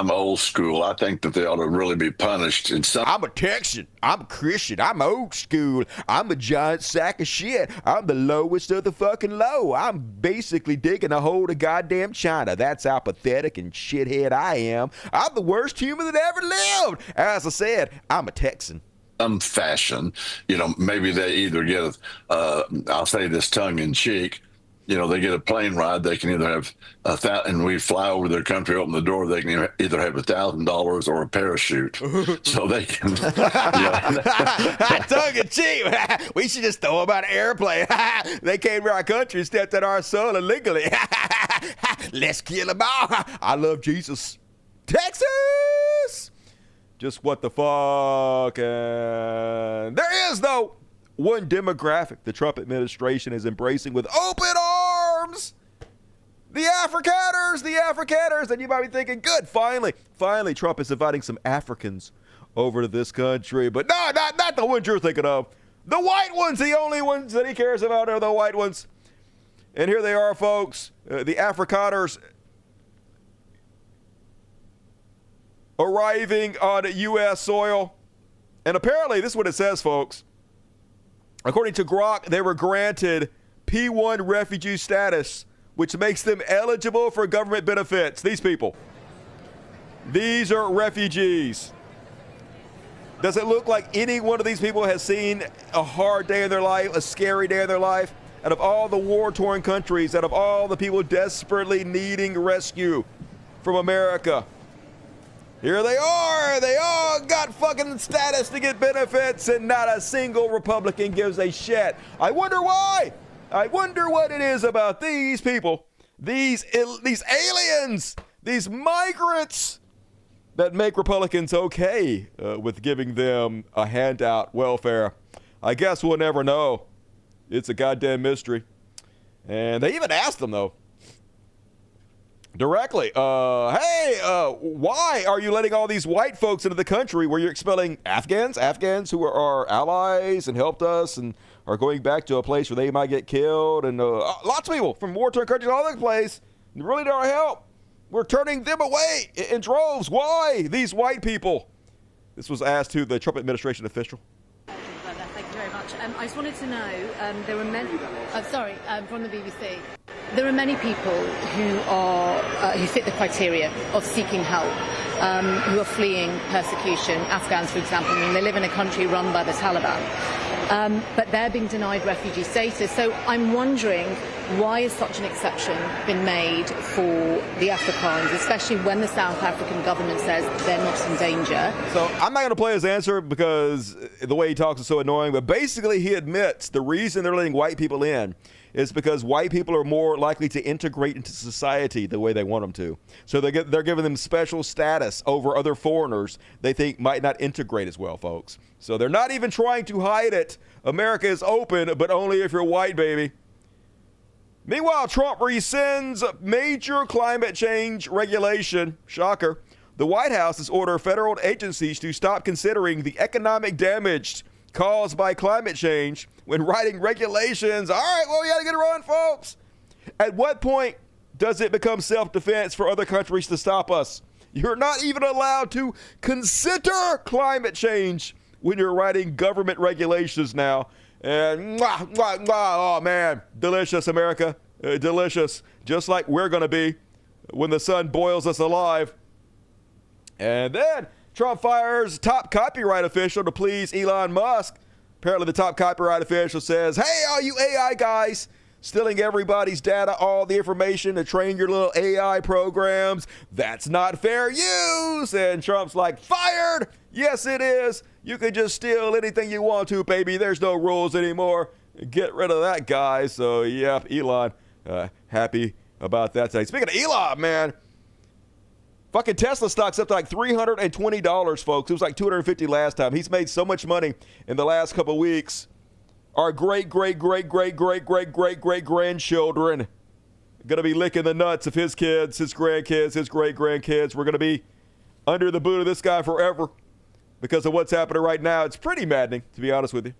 old school. I think that they ought to really be punished. I'm a Texan. I'm a Christian. I'm old school. I'm a giant sack of shit. I'm the lowest of the fucking low. I'm basically digging a hole to goddamn China. That's how pathetic and shithead I am. I'm the worst human that ever lived. As I said, I'm a Texan. Some fashion, you know, maybe they either get I'll say this tongue in cheek, you know, they get a plane ride. They can either have and we fly over their country, open the door. They can either have $1,000 or a parachute, so they can. Tongue in cheek. We should just throw them out of an airplane. They came to our country, stepped in our soil illegally. Let's kill them all. I love Jesus. Texas. Just what the fuck? And there is, though, one demographic the Trump administration is embracing with open arms. The Afrikaners. And you might be thinking, good, finally, Trump is inviting some Africans over to this country. But no, not the ones you're thinking of. The white ones, the only ones that he cares about are the white ones. And here they are, folks, the Afrikaners arriving on U.S. soil. And apparently, this is what it says, folks. According to Grok, they were granted P1 refugee status, which makes them eligible for government benefits. These people. These are refugees. Does it look like any one of these people has seen a hard day in their life, a scary day in their life? Out of all the war-torn countries, out of all the people desperately needing rescue from America, here they are. They all got fucking status to get benefits, and not a single Republican gives a shit. I wonder why. I wonder what it is about these people, these aliens, these migrants, that make Republicans okay with giving them a handout welfare. I guess we'll never know. It's a goddamn mystery. And they even asked them, though, directly, why are you letting all these white folks into the country where you're expelling Afghans who are our allies and helped us and are going back to a place where they might get killed, and lots of people from war-torn countries all over the place really need our help. We're turning them away in droves. Why? These white people. This was asked to the Trump administration official. Thank you very much. I just wanted to know, there were many, from the BBC. There are many people who fit the criteria of seeking help, who are fleeing persecution. Afghans, for example, I mean, they live in a country run by the Taliban, but they're being denied refugee status. So I'm wondering, why has such an exception been made for the Afrikaans, especially when the South African government says they're not in danger? So I'm not going to play his answer because the way he talks is so annoying, but basically he admits the reason they're letting white people in is because white people are more likely to integrate into society the way they want them to. So they're giving them special status over other foreigners they think might not integrate as well, folks. So they're not even trying to hide it. America is open, but only if you're white, baby. Meanwhile, Trump rescinds major climate change regulation. Shocker. The White House has ordered federal agencies to stop considering the economic damage caused by climate change when writing regulations. All right, well, we got to get it on, folks. At what point does it become self-defense for other countries to stop us? You're not even allowed to consider climate change when you're writing government regulations now. And oh man, delicious, America, delicious, just like we're gonna be when the sun boils us alive. And then Trump fires top copyright official to please Elon Musk. Apparently the top copyright official says, hey, all you AI guys stealing everybody's data, all the information to train your little AI programs, that's not fair use. And Trump's like, fired. Yes, it is. You can just steal anything you want to, baby. There's no rules anymore. Get rid of that guy. So, yep, Elon, happy about that today. Speaking of Elon, man, fucking Tesla stock's up to like $320, folks. It was like $250 last time. He's made so much money in the last couple of weeks. Our great-great-great-great-great-great-great-great-grandchildren going to be licking the nuts of his kids, his grandkids, his great-grandkids. We're going to be under the boot of this guy forever because of what's happening right now. It's pretty maddening, to be honest with you.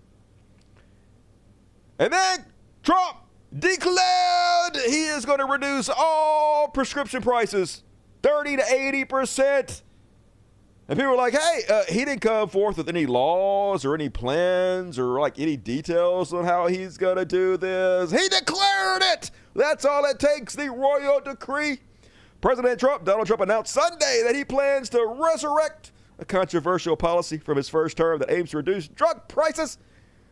And then Trump declared he is going to reduce all prescription prices 30 to 80%. And people were like, hey, he didn't come forth with any laws or any plans or like any details on how he's going to do this. He declared it. That's all it takes, the royal decree. Donald Trump announced Sunday that he plans to resurrect a controversial policy from his first term that aims to reduce drug prices.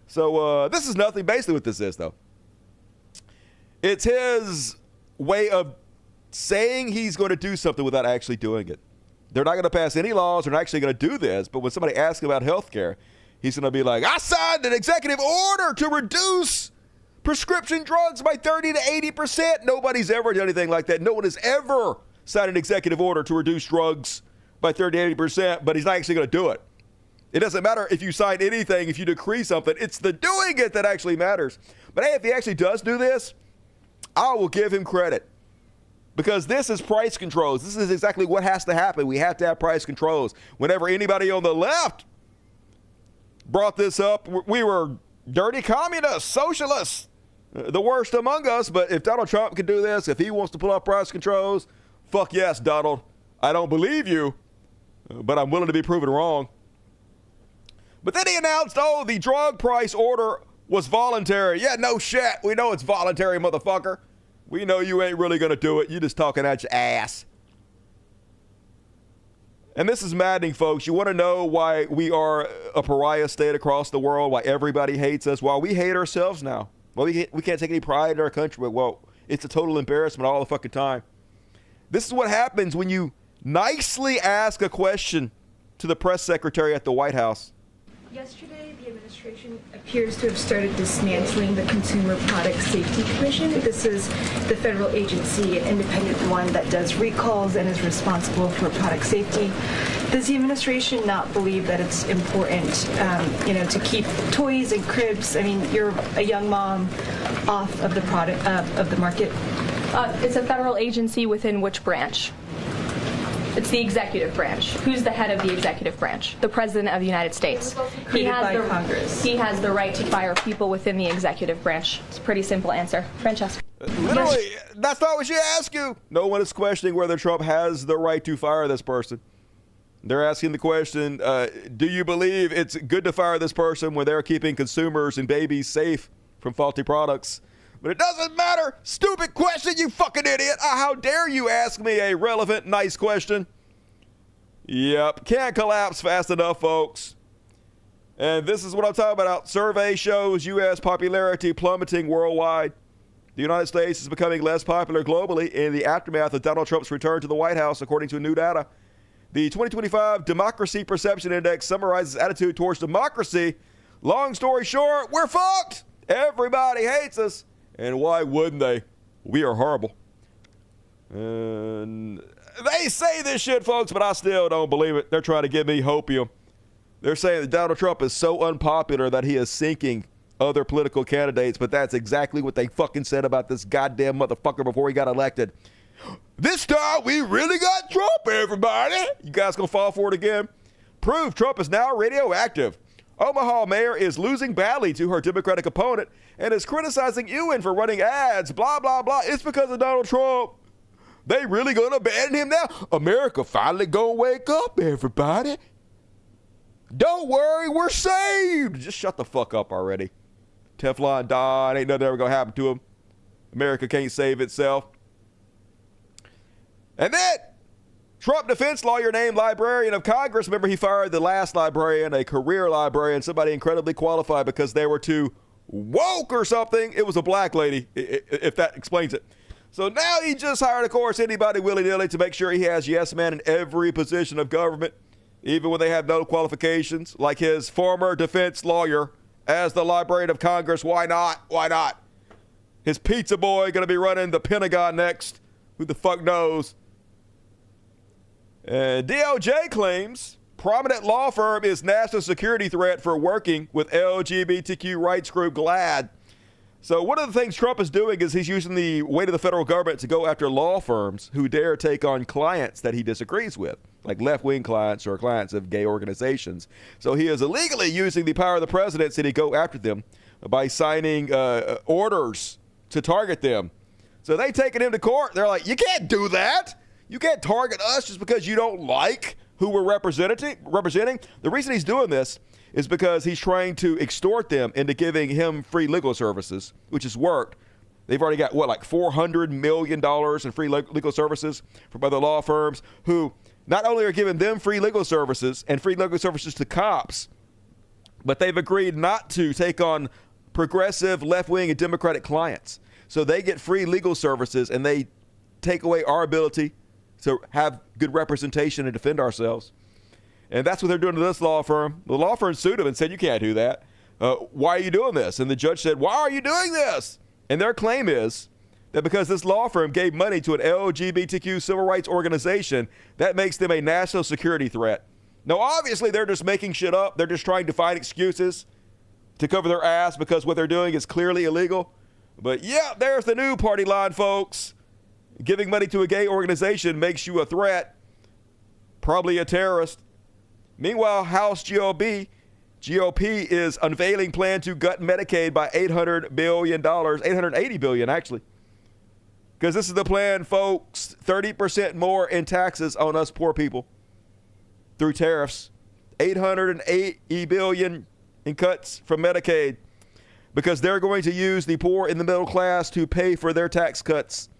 So this is nothing. Basically what this is, though, it's his way of saying he's going to do something without actually doing it. They're not going to pass any laws. They're not actually going to do this. But when somebody asks him about health care, he's going to be like, I signed an executive order to reduce prescription drugs by 30 to 80%. Nobody's ever done anything like that. No one has ever signed an executive order to reduce drugs by 30 to 80%, but he's not actually going to do it. It doesn't matter if you sign anything, if you decree something. It's the doing it that actually matters. But hey, if he actually does do this, I will give him credit. Because this is price controls. This is exactly what has to happen. We have to have price controls. Whenever anybody on the left brought this up, we were dirty communists, socialists, the worst among us. But if Donald Trump can do this, if he wants to pull off price controls, fuck yes, Donald. I don't believe you, but I'm willing to be proven wrong. But then he announced, the drug price order was voluntary. Yeah, no shit. We know it's voluntary, motherfucker. We know you ain't really going to do it. You're just talking out your ass. And this is maddening, folks. You want to know why we are a pariah state across the world, why everybody hates us, why we hate ourselves now. Well, we can't take any pride in our country. Well, it's a total embarrassment all the fucking time. This is what happens when you nicely ask a question to the press secretary at the White House. Yesterday, the administration appears to have started dismantling the Consumer Product Safety Commission. This is the federal agency, an independent one that does recalls and is responsible for product safety. Does the administration not believe that it's important, to keep toys and cribs? I mean, you're a young mom. off of the product of the market? It's a federal agency within which branch? It's the executive branch. Who's the head of the executive branch? The President of the United States. Created by Congress. He has the right to fire people within the executive branch. It's a pretty simple answer. Francesca. Literally, that's not what she asked you. No one is questioning whether Trump has the right to fire this person. They're asking the question, do you believe it's good to fire this person when they're keeping consumers and babies safe from faulty products? But it doesn't matter. Stupid question, you fucking idiot. How dare you ask me a relevant, nice question? Yep, can't collapse fast enough, folks. And this is what I'm talking about. Survey shows U.S. popularity plummeting worldwide. The United States is becoming less popular globally in the aftermath of Donald Trump's return to the White House, according to new data. The 2025 Democracy Perception Index summarizes attitude towards democracy. Long story short, we're fucked. Everybody hates us. And why wouldn't they? We are horrible. And they say this shit, folks, but I still don't believe it. They're trying to give me hopium. They're saying that Donald Trump is so unpopular that he is sinking other political candidates, but that's exactly what they fucking said about this goddamn motherfucker before he got elected. This time we really got Trump, everybody. You guys gonna fall for it again? Proof Trump is now radioactive. Omaha mayor is losing badly to her Democratic opponent and is criticizing Ewan for running ads, blah, blah, blah. It's because of Donald Trump. They really gonna abandon him now? America finally gonna wake up, everybody. Don't worry, we're saved. Just shut the fuck up already. Teflon Don, ain't nothing ever gonna happen to him. America can't save itself. And then, Trump defense lawyer named Librarian of Congress. Remember, he fired the last librarian, a career librarian, somebody incredibly qualified because they were too woke or something. It was a black lady, if that explains it. So now he just hired, of course, anybody willy-nilly to make sure he has yes man in every position of government, even when they have no qualifications, like his former defense lawyer as the Librarian of Congress. Why not? Why not? His pizza boy going to be running the Pentagon next. Who the fuck knows? DOJ claims prominent law firm is national security threat for working with LGBTQ rights group GLAAD. So one of the things Trump is doing is he's using the weight of the federal government to go after law firms who dare take on clients that he disagrees with, like left-wing clients or clients of gay organizations. So he is illegally using the power of the presidency to go after them by signing orders to target them. So they taking him to court. They're like, you can't do that. You can't target us just because you don't like who we're representing. The reason he's doing this is because he's trying to extort them into giving him free legal services, which has worked. They've already got, like $400 million in free legal services from other law firms who not only are giving them free legal services and free legal services to cops, but they've agreed not to take on progressive, left-wing, and Democratic clients. So they get free legal services and they take away our ability to have good representation and defend ourselves. And that's what they're doing to this law firm. The law firm sued him and said, you can't do that. Why are you doing this? And the judge said, why are you doing this? And their claim is that because this law firm gave money to an LGBTQ civil rights organization, that makes them a national security threat. Now, obviously, they're just making shit up. They're just trying to find excuses to cover their ass because what they're doing is clearly illegal. But yeah, there's the new party line, folks. Giving money to a gay organization makes you a threat, probably a terrorist. Meanwhile, House GOP is unveiling plan to gut Medicaid by $800 billion, $880 billion actually. Because this is the plan, folks, 30% more in taxes on us poor people through tariffs. $880 billion in cuts from Medicaid because they're going to use the poor in the middle class to pay for their tax cuts.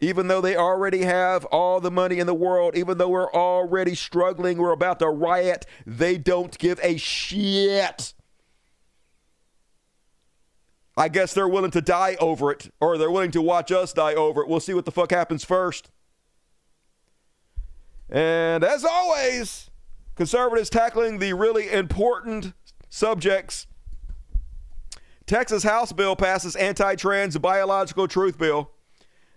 Even though they already have all the money in the world, even though we're already struggling, we're about to riot, they don't give a shit. I guess they're willing to die over it, or they're willing to watch us die over it. We'll see what the fuck happens first. And as always, conservatives tackling the really important subjects. Texas House bill passes anti-trans biological truth bill.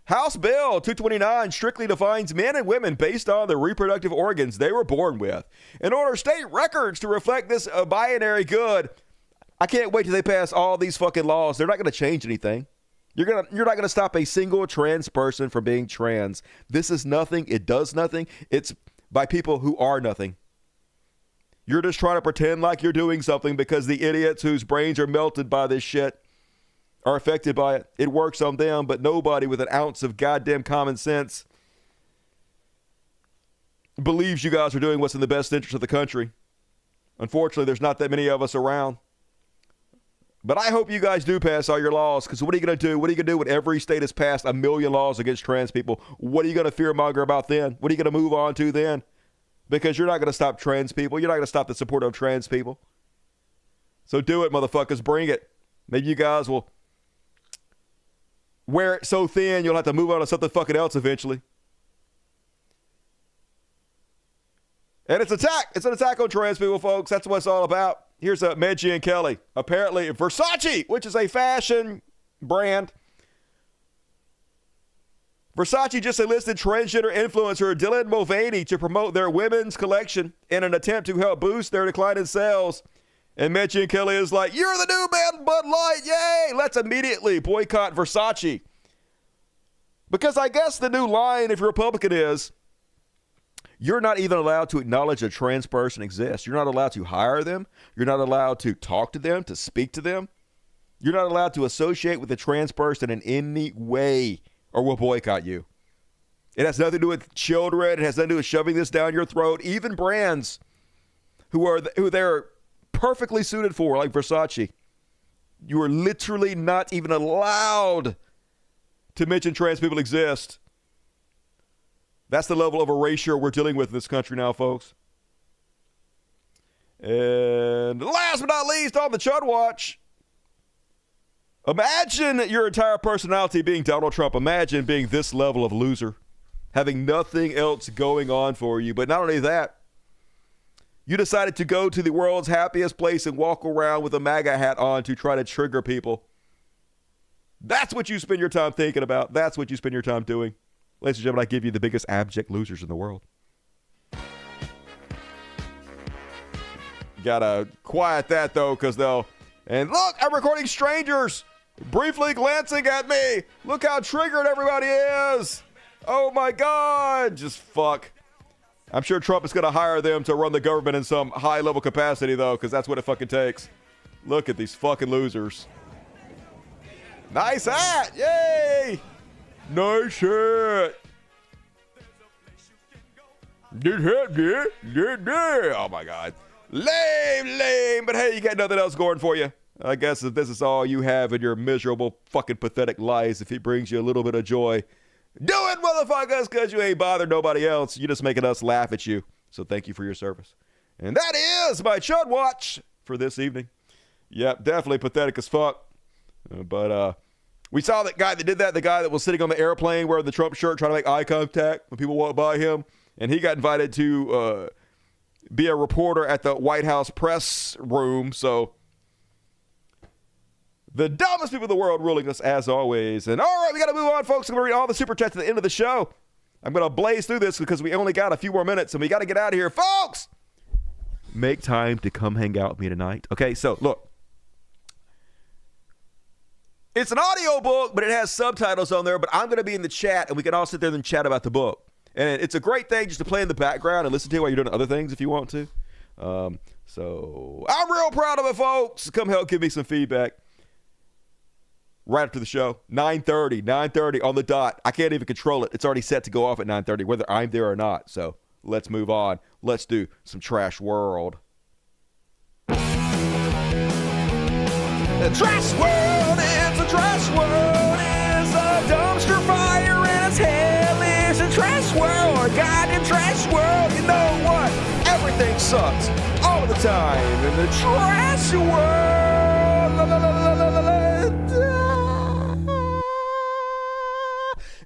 House Bill 229 strictly defines men and women based on the reproductive organs they were born with. In order state records to reflect this binary good, I can't wait till they pass all these fucking laws. They're not going to change anything. You're not going to stop a single trans person from being trans. This is nothing. It does nothing. It's by people who are nothing. You're just trying to pretend like you're doing something because the idiots whose brains are melted by this shit are affected by it. It works on them, but nobody with an ounce of goddamn common sense believes you guys are doing what's in the best interest of the country. Unfortunately, there's not that many of us around. But I hope you guys do pass all your laws, because what are you going to do? What are you going to do when every state has passed 1 million laws against trans people? What are you going to fearmonger about then? What are you going to move on to then? Because you're not going to stop trans people. You're not going to stop the support of trans people. So do it, motherfuckers. Bring it. Maybe you guys will wear it so thin you'll have to move on to something fucking else eventually. And it's an attack on trans people, folks. That's what it's all about. Here's Meggie and Kelly. Apparently, Versace, which is a fashion brand. Versace just enlisted transgender influencer Dylan Mulvaney to promote their women's collection in an attempt to help boost their decline in sales. And Meggie and Kelly is like, you're the new man, Bud Light. Yay! Let's immediately boycott Versace. Because I guess the new line, if you're Republican, is you're not even allowed to acknowledge a trans person exists. You're not allowed to hire them. You're not allowed to talk to them, to speak to them. You're not allowed to associate with a trans person in any way, or we'll boycott you. It has nothing to do with children. It has nothing to do with shoving this down your throat. Even brands who they're perfectly suited for, like Versace, you are literally not even allowed to mention trans people exist. That's the level of erasure we're dealing with in this country now, folks. And last but not least, on the Chud Watch, imagine your entire personality being Donald Trump. Imagine being this level of loser, having nothing else going on for you. But not only that, you decided to go to the world's happiest place and walk around with a MAGA hat on to try to trigger people. That's what you spend your time thinking about. That's what you spend your time doing. Ladies and gentlemen, I give you the biggest abject losers in the world. Gotta quiet that, though, because they'll... And look, I'm recording strangers briefly glancing at me. Look how triggered everybody is. Oh, my God. Just fuck. I'm sure Trump is going to hire them to run the government in some high-level capacity, though, because that's what it fucking takes. Look at these fucking losers. Nice hat. Yay. Nice hat. This hat, yeah. Oh, my God. Lame. But hey, you got nothing else going for you. I guess if this is all you have in your miserable, fucking pathetic lives, if it brings you a little bit of joy, do it, motherfuckers, because you ain't bothered nobody else. You're just making us laugh at you. So thank you for your service. And that is my Chud Watch for this evening. Yep, definitely pathetic as fuck. But we saw that guy that did that, the guy that was sitting on the airplane wearing the Trump shirt trying to make eye contact when people walk by him. And he got invited to be a reporter at the White House press room. So the dumbest people in the world ruling us as always. And all right, we got to move on, folks. I'm going to read all the super chats at the end of the show. I'm going to blaze through this because we only got a few more minutes and we got to get out of here. Folks, make time to come hang out with me tonight. Okay, so look. It's an audio book, but it has subtitles on there. But I'm going to be in the chat, and we can all sit there and chat about the book. And it's a great thing just to play in the background and listen to while you're doing other things if you want to. So I'm real proud of it, folks. Come help give me some feedback. Right after the show, 9:30 on the dot. I can't even control it. It's already set to go off at 9:30, whether I'm there or not. So let's move on. Let's do some Trash World. The Trash World is a Trash World. It's a dumpster fire and it's hell is a Trash World. Goddamn Trash World. You know what? Everything sucks all the time in the Trash World. La, la, la, la, la, la, la.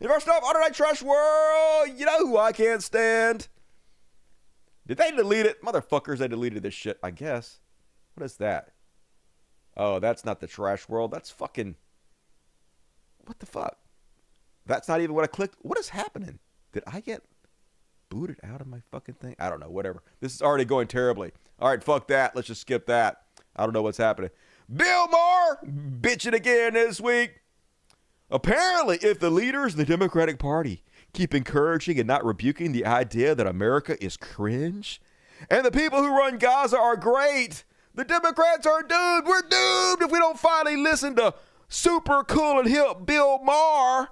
First off, on tonight Trash World, you know who I can't stand? Did they delete it? Motherfuckers, they deleted this shit, I guess. What is that? Oh, that's not the Trash World. That's fucking... What the fuck? That's not even what I clicked. What is happening? Did I get booted out of my fucking thing? I don't know, whatever. This is already going terribly. All right, fuck that. Let's just skip that. I don't know what's happening. Bill Maher bitching again this week. Apparently, if the leaders of the Democratic Party keep encouraging and not rebuking the idea that America is cringe, and the people who run Gaza are great, the Democrats are doomed. We're doomed if we don't finally listen to super cool and hip Bill Maher.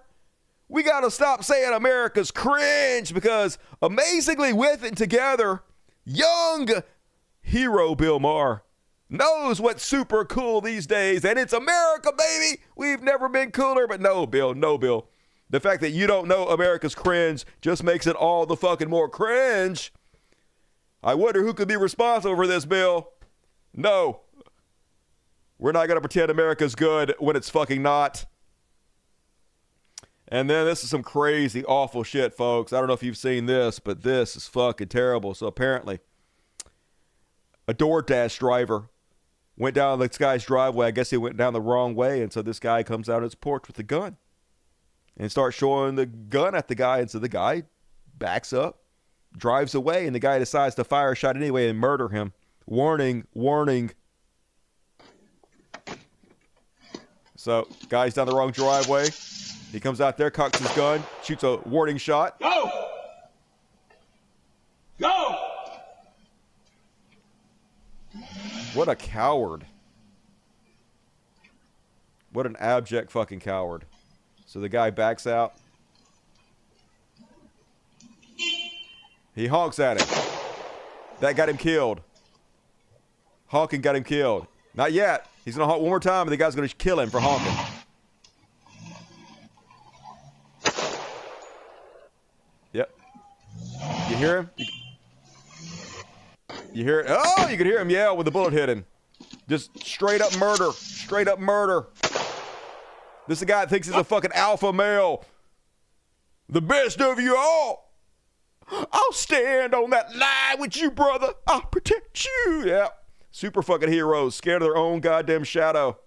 We got to stop saying America's cringe, because amazingly with it together, young hero Bill Maher knows what's super cool these days, and it's America, baby. We've never been cooler, but no, Bill. The fact that you don't know America's cringe just makes it all the fucking more cringe. I wonder who could be responsible for this, Bill. No. We're not going to pretend America's good when it's fucking not. And then this is some crazy, awful shit, folks. I don't know if you've seen this, but this is fucking terrible. So apparently, a DoorDash driver went down this guy's driveway. I guess he went down the wrong way. And so this guy comes out on his porch with a gun and starts showing the gun at the guy. And so the guy backs up, drives away, and the guy decides to fire a shot anyway and murder him. Warning, warning. So, guy's down the wrong driveway. He comes out there, cocks his gun, shoots a warning shot. Go! Go! What a coward. What an abject fucking coward. So the guy backs out. He honks at him. That got him killed. Honking got him killed. Not yet. He's going to honk one more time, and the guy's going to kill him for honking. Yep. You hear him? You hear it? Oh, you can hear him yell when the bullet hit him. Just straight up murder. Straight up murder. This is the guy that thinks he's a fucking alpha male. The best of you all. I'll stand on that line with you, brother. I'll protect you. Yeah. Super fucking heroes. Scared of their own goddamn shadow.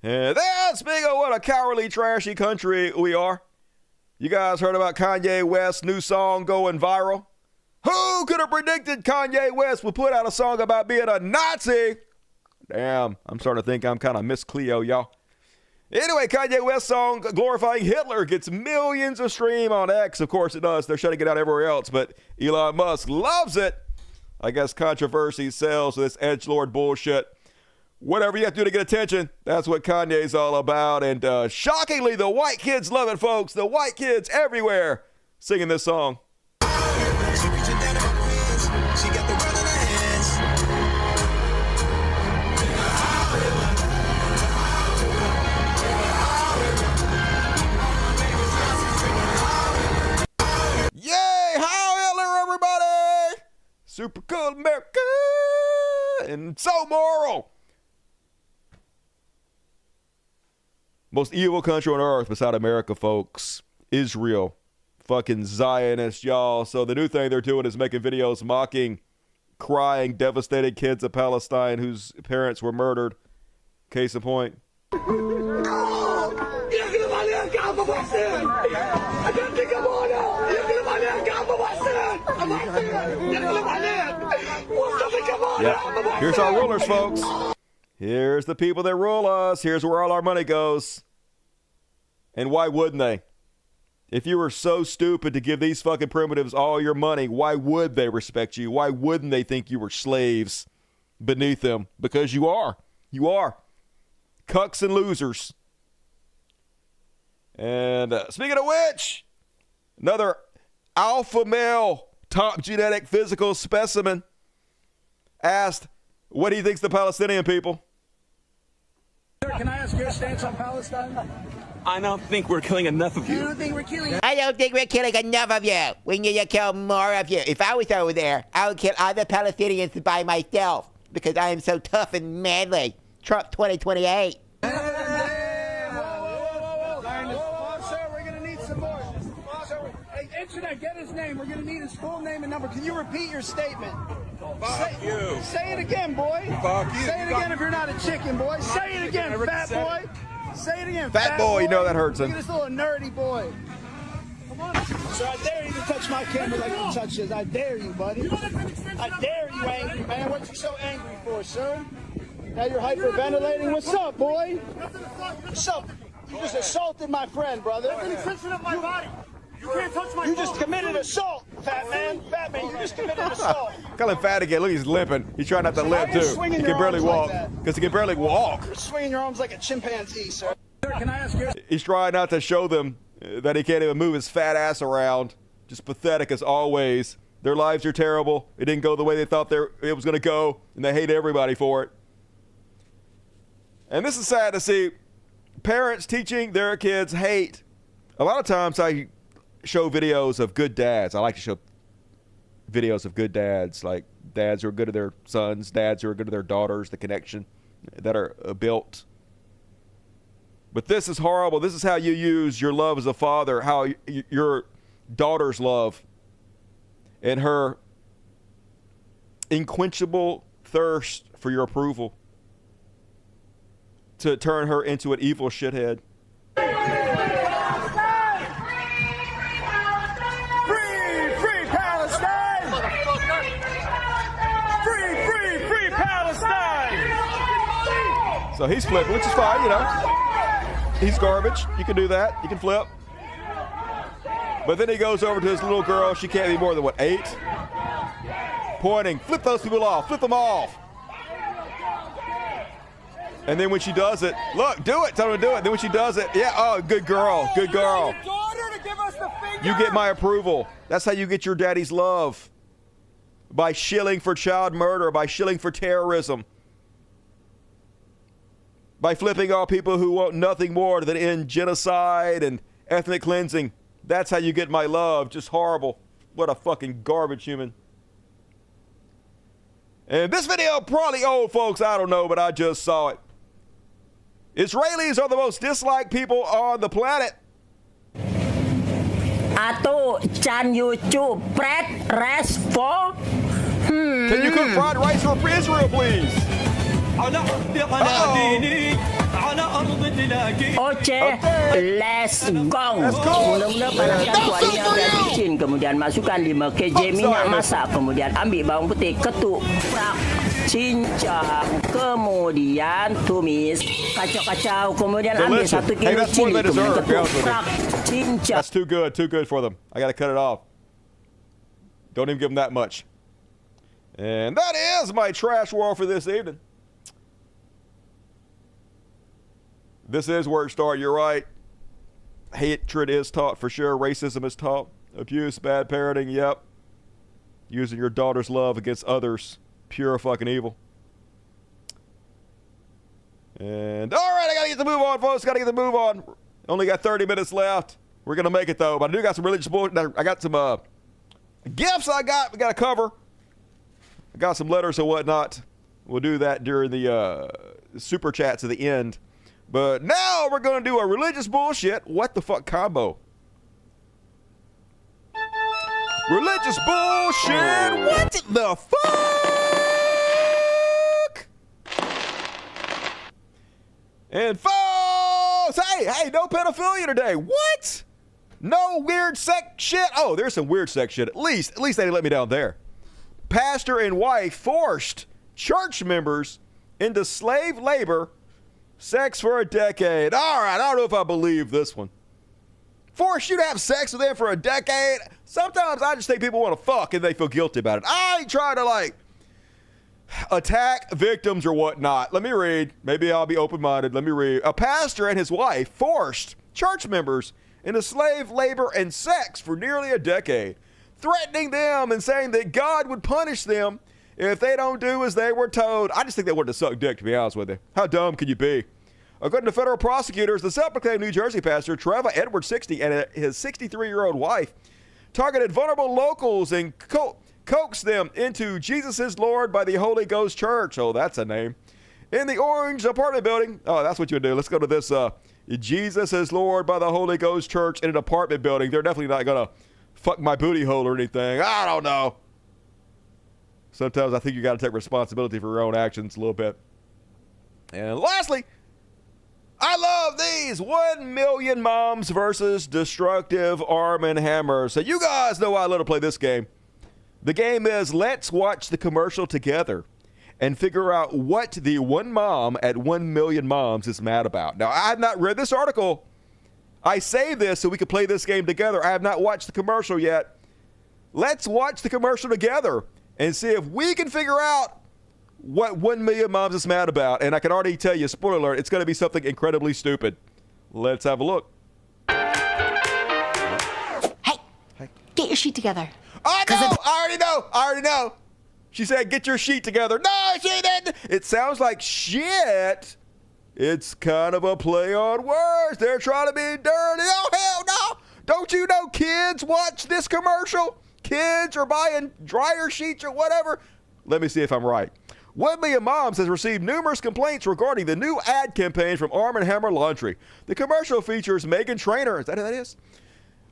And then, speaking of what a cowardly, trashy country we are, you guys heard about Kanye West's new song going viral? Who could have predicted Kanye West would put out a song about being a Nazi? Damn, I'm starting to think I'm kind of Miss Cleo, y'all. Anyway, Kanye West's song glorifying Hitler gets millions of streams on X. Of course it does. They're shutting it out everywhere else, but Elon Musk loves it. I guess controversy sells this edgelord bullshit. Whatever you have to do to get attention, that's what Kanye's all about. And shockingly, the white kids love it, folks. The white kids everywhere singing this song. Yay! How Hitler, everybody! Super cool America! And so moral! Most evil country on earth beside America, folks. Israel. Fucking Zionists, y'all. So the new thing they're doing is making videos mocking, crying, devastated kids of Palestine whose parents were murdered. Case in point. Yep. Here's our rulers, folks. Here's the people that rule us. Here's where all our money goes. And why wouldn't they? If you were so stupid to give these fucking primitives all your money, why would they respect you? Why wouldn't they think you were slaves beneath them? Because you are. You are. Cucks and losers. And speaking of which, another alpha male, top genetic physical specimen asked what he thinks the Palestinian people. Sir, can I ask your stance on Palestine? I don't think we're killing enough of you. I don't think we're killing enough of you. We need to kill more of you. If I was over there, I would kill all the Palestinians by myself because I am so tough and manly. Trump 2028. Sir, we're going to need some more. Sir, hey, Internet, get his name. We're going to need his full name and number. Can you repeat your statement? Say it again, boy. Fuck you. Say it again if you're not a chicken, boy. Say it again, fat boy. Say it again, fat boy. You know that hurts him. Look at this little nerdy boy. Come on. Sir, I dare you to touch my camera like you touch this. I dare you, buddy. I dare you, angry man. What you so angry for, sir? Now you're hyperventilating. What's up, boy? What's up? You just assaulted my friend, brother. That's an extension of my body. You can't touch my You just committed assault, fat man. Fat man, you just committed assault. Call him fat again. Look, he's limping. He's trying not to limp, You're too. swinging He your can barely arms like walk. that. Because he can barely walk. You're swinging your arms like a chimpanzee, sir. Can I ask you? He's trying not to show them that he can't even move his fat ass around. Just pathetic as always. Their lives are terrible. It didn't go the way they thought it was going to go, and they hate everybody for it. And this is sad to see. Parents teaching their kids hate. A lot of times I show videos of good dads. I like to show videos of good dads, like dads who are good to their sons, dads who are good to their daughters, the connection that are built. But this is horrible. This is how you use your love as a father, how your daughter's love and her unquenchable thirst for your approval to turn her into an evil shithead. Free Palestine! Free Palestine! So he's flipping, which is fine, you know. He's garbage. You can do that. You can flip. But then he goes over to his little girl. She can't be more than, 8? Pointing. Flip those people off. Flip them off. And then when she does it, look, do it. Tell her to do it. Then when she does it, yeah, oh, good girl. Good girl. You get my approval. That's how you get your daddy's love. By shilling for child murder, by shilling for terrorism. By flipping off people who want nothing more than end genocide and ethnic cleansing. That's how you get my love. Just horrible. What a fucking garbage human. And this video, probably old folks, I don't know, but I just saw it. Israelis are the most disliked people on the planet. Ato can YouTube press rest for? Can you cook fried rice for Israel, please? Oke, let's go. Mula-mula panaskan kuahnya dan micin, kemudian masukkan 5 kg minyak masak, kemudian ambil bawang putih, ketuk, prak, cincang, kemudian tumis, kacau-kacau, kemudian ambil 1 kilo cili, kemudian ketuk, prak, cincang. That's too good for them. I gotta cut it off. Don't even give them that much. And that is my trash war for this evening. This is where it started. You're right. Hatred is taught for sure. Racism is taught. Abuse, bad parenting, yep. Using your daughter's love against others. Pure fucking evil. And all right, I gotta get the move on, folks. Gotta get the move on. Only got 30 minutes left. We're gonna make it though. But I do got some religious bullshit. I got some gifts we gotta cover. I got some letters and whatnot. We'll do that during the super chats at the end. But now we're going to do a religious bullshit what the fuck combo. Religious bullshit what the fuck? And folks, hey, no pedophilia today. What? No weird sex shit? Oh, there's some weird sex shit. At least they didn't let me down there. Pastor and wife forced church members into slave labor. Sex for a decade. All right, I don't know if I believe this one. Force you to have sex with them for a decade? Sometimes I just think people want to fuck and they feel guilty about it. I ain't trying to, attack victims or whatnot. Let me read. Maybe I'll be open-minded. Let me read. A pastor and his wife forced church members into slave labor and sex for nearly a decade, threatening them and saying that God would punish them if they don't do as they were told. I just think they wanted to suck dick, to be honest with you. How dumb can you be? According to federal prosecutors, the self-proclaimed New Jersey pastor, Trevor Edwards, 60, and his 63-year-old wife targeted vulnerable locals and coaxed them into Jesus is Lord by the Holy Ghost Church. Oh, that's a name. In the orange apartment building. Oh, that's what you do. Let's go to this. Jesus is Lord by the Holy Ghost Church in an apartment building. They're definitely not going to fuck my booty hole or anything. I don't know. Sometimes I think you got to take responsibility for your own actions a little bit. And lastly, I love these 1 million moms versus destructive Arm & Hammer. So you guys know I love to play this game. The game is let's watch the commercial together and figure out what the one mom at 1 million moms is mad about. Now, I have not read this article. I saved this so we could play this game together. I have not watched the commercial yet. Let's watch the commercial together and see if we can figure out what 1 million moms is mad about. And I can already tell you, spoiler alert, it's going to be something incredibly stupid. Let's have a look. Hey, get your sheet together. I know! I already know! She said, get your sheet together. No, she didn't! It sounds like shit. It's kind of a play on words. They're trying to be dirty. Oh, hell no! Don't you know kids watch this commercial? Kids are buying dryer sheets or whatever. Let me see if I'm right. 1 Million Moms has received numerous complaints regarding the new ad campaign from Arm & Hammer Laundry. The commercial features Meghan Trainor, is that who that is?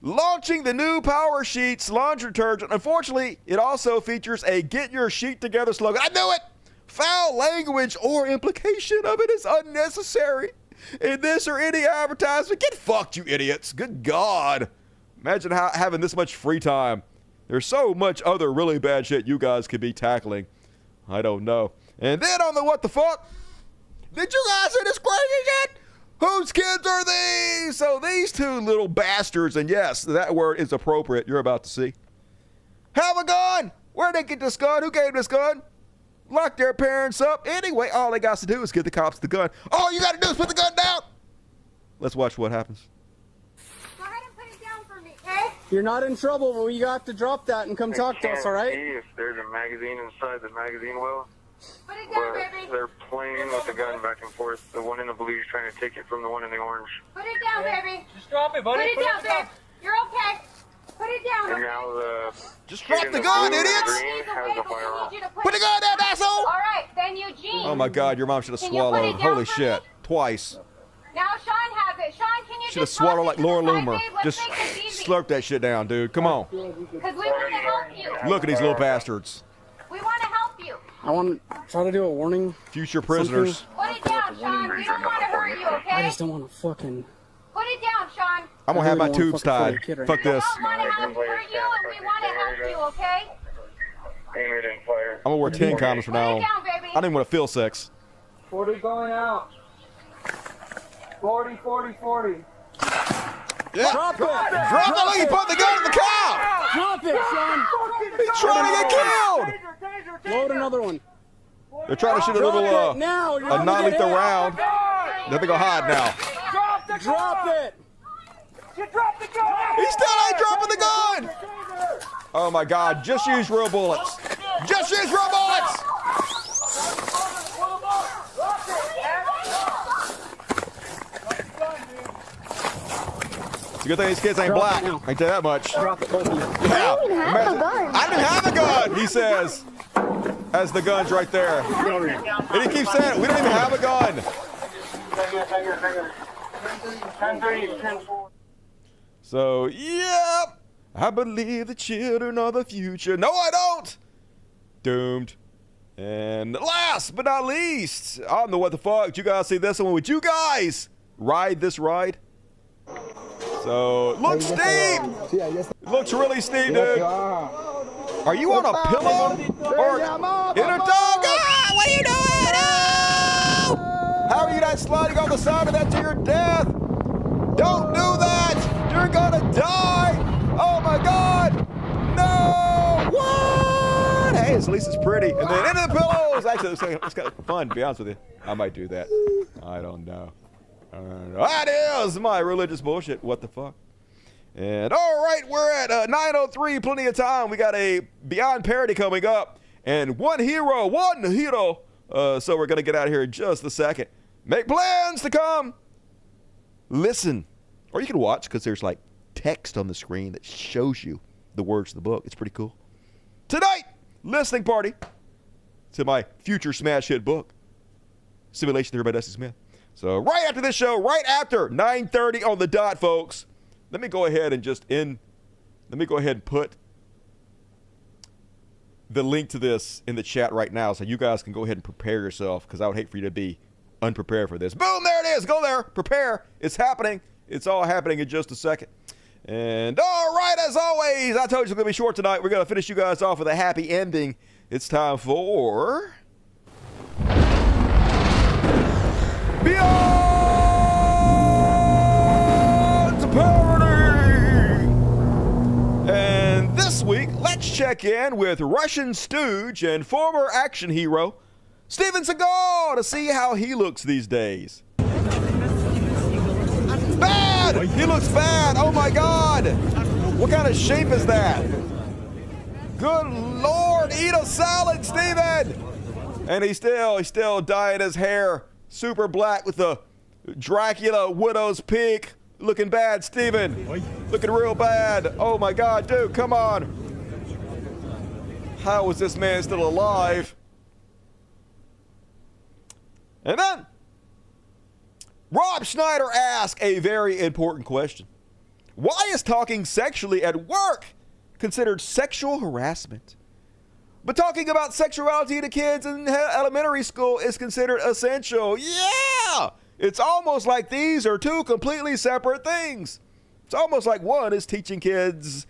Launching the new Power Sheets laundry detergent. Unfortunately, it also features a Get Your Sheet Together slogan. I knew it! Foul language or implication of it is unnecessary in this or any advertisement. Get fucked, you idiots. Good God. Imagine having this much free time. There's so much other really bad shit you guys could be tackling. I don't know. And then on the what the fuck? Did you guys see this crazy shit? Whose kids are these? So these two little bastards, and yes, that word is appropriate, you're about to see, have a gun. Where'd they get this gun? Who gave this gun? Lock their parents up. Anyway, all they got to do is give the cops the gun. All you got to do is put the gun down. Let's watch what happens. Go ahead and put it down for me, okay? You're not in trouble, but you have to drop that and come talk to us, all right? See if there's a magazine inside the magazine well. Put it down, baby. They're playing with the gun back and forth. The one in the blue is trying to take it from the one in the orange. Put it down, baby. Just drop it, buddy. Put it down, babe. You're okay. Put it down. And now the just drop the gun, idiots! Put the gun down, asshole! All right, then Eugene. Oh my God, your mom should have Can you put swallowed. it down Holy for shit, me? twice. Now Sean has it. Sean, can you Should have just swallowed toss like it to Laura the side, Loomer. babe? Let's Just make this easy. slurp that shit down, dude. Come on. Because we want to help you. Look at these little bastards. We want to help you. I want to try to do a warning. Future prisoners. Put it down, Sean. We don't want to hurt you, okay? I just don't want to fucking... Put it down, Sean. I'm gonna have my really don't tubes wanna tied. fucking kid right Fuck now. this. We don't want to hurt you, and we want to help you, okay? aim it and fire. I'm gonna wear 10 condoms from now on. down, baby. I don't even want to feel sex. 40 going out. 40, 40, 40. Yeah. Drop it! Drop it! Look, he put the gun in the cow! Drop it, Sean! He's trying to get killed! Load another one. They're trying to shoot a little, Drop it now. You're a gonna non-lethal get hit. round. Then they go hide now. Drop it! You dropped the gun! He still ain't dropping the gun! Oh my God, just use real bullets. Just use real bullets! It's a good thing these kids ain't black. I can tell you that much. Drop it, both of you. Yeah. I don't even have a gun. I didn't have a gun, he says. As the gun's right there. And he keeps saying, we don't even have a gun. So, yep. I believe the children are the future. No, I don't. Doomed. And last but not least, I don't know what the fuck. Did you guys see this one? Would you guys ride this ride? So, it looks steep. It looks really steep, dude. Are you on a pillow? Or in a dog? Ah, what are you doing? Oh! How are you not sliding on the side of that to your death? Don't do that! You're gonna die! Oh my God! No! What? Hey, at least it's pretty. And then into the pillows! Actually, it's kind of fun, to be honest with you. I might do that. I don't know. That is my religious bullshit. What the fuck? And all right, we're at 9:03, plenty of time. We got a Beyond Parody coming up. And one hero. So we're going to get out of here in just a second. Make plans to come. Listen. Or you can watch, because there's like text on the screen that shows you the words of the book. It's pretty cool. Tonight, listening party to my future smash hit book, Simulation Theory by Dusty Smith. So right after this show, right after 9:30 on the dot, folks, let me go ahead and put the link to this in the chat right now so you guys can go ahead and prepare yourself, because I would hate for you to be unprepared for this. Boom, there it is. Go there. Prepare. It's happening. It's all happening in just a second. And all right, as always, I told you it's going to be short tonight. We're going to finish you guys off with a happy ending. It's time for Beyond Parody! And this week, let's check in with Russian stooge and former action hero Steven Seagal to see how he looks these days. Bad! He looks bad! Oh my God! What kind of shape is that? Good Lord! Eat a salad, Steven! And he's still dyeing his hair super black with the Dracula widow's peak. Looking bad, Steven. Looking real bad. Oh my God, dude, come on. How is this man still alive? And then, Rob Schneider asked a very important question. Why is talking sexually at work considered sexual harassment? But talking about sexuality to kids in elementary school is considered essential. Yeah! It's almost like these are two completely separate things. It's almost like one is teaching kids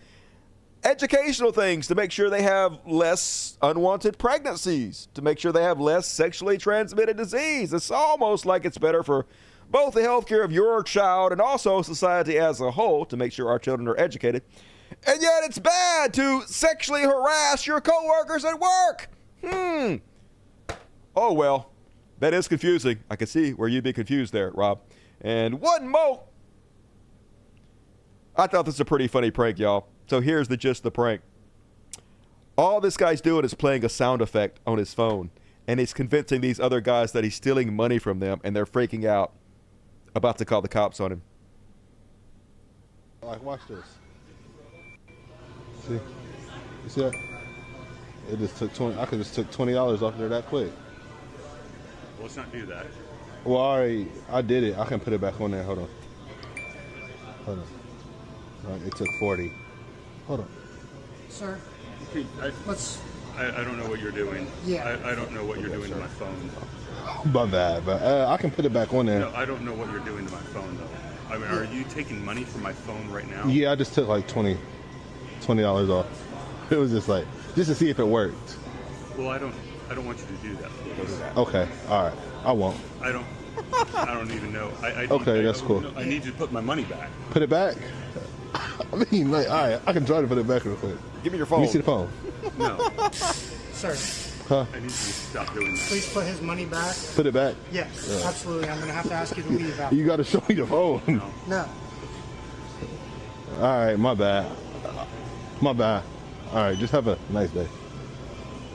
educational things to make sure they have less unwanted pregnancies, to make sure they have less sexually transmitted disease. It's almost like it's better for both the healthcare of your child and also society as a whole to make sure our children are educated. And yet it's bad to sexually harass your coworkers at work. Oh, well, that is confusing. I can see where you'd be confused there, Rob. And one more. I thought this was a pretty funny prank, y'all. So here's the gist of the prank. All this guy's doing is playing a sound effect on his phone, and he's convincing these other guys that he's stealing money from them, and they're freaking out, about to call the cops on him. Like, watch this. See? You see that? It just took 20. I could just took $20 off there that quick. Well, let's not do that. Well, I did it. I can put it back on there. Hold on. Hold on. All right, it took 40. Hold on. Sir, I don't know what you're doing. Yeah. I don't know what you're doing to my phone. My bad, but I can put it back on there. No, I don't know what you're doing to my phone, though. I mean, are you taking money from my phone right now? Yeah, I just took like $20 off. It was just like, just to see if it worked. Well, I don't want you to do that, please. Okay, all right. I won't. I don't even know. Okay, that's cool. I need you to put my money back. Put it back? I mean, like, all right, I can try to put it back real quick. Give me your phone. Let me see the phone. No. Sir, Huh? I need you to stop doing that. please put his money back. Put it back? Yes, Yeah. absolutely. I'm going to have to ask you to leave after. You got to show me the phone. No. All right, my bad. My bad. All right, just have a nice day.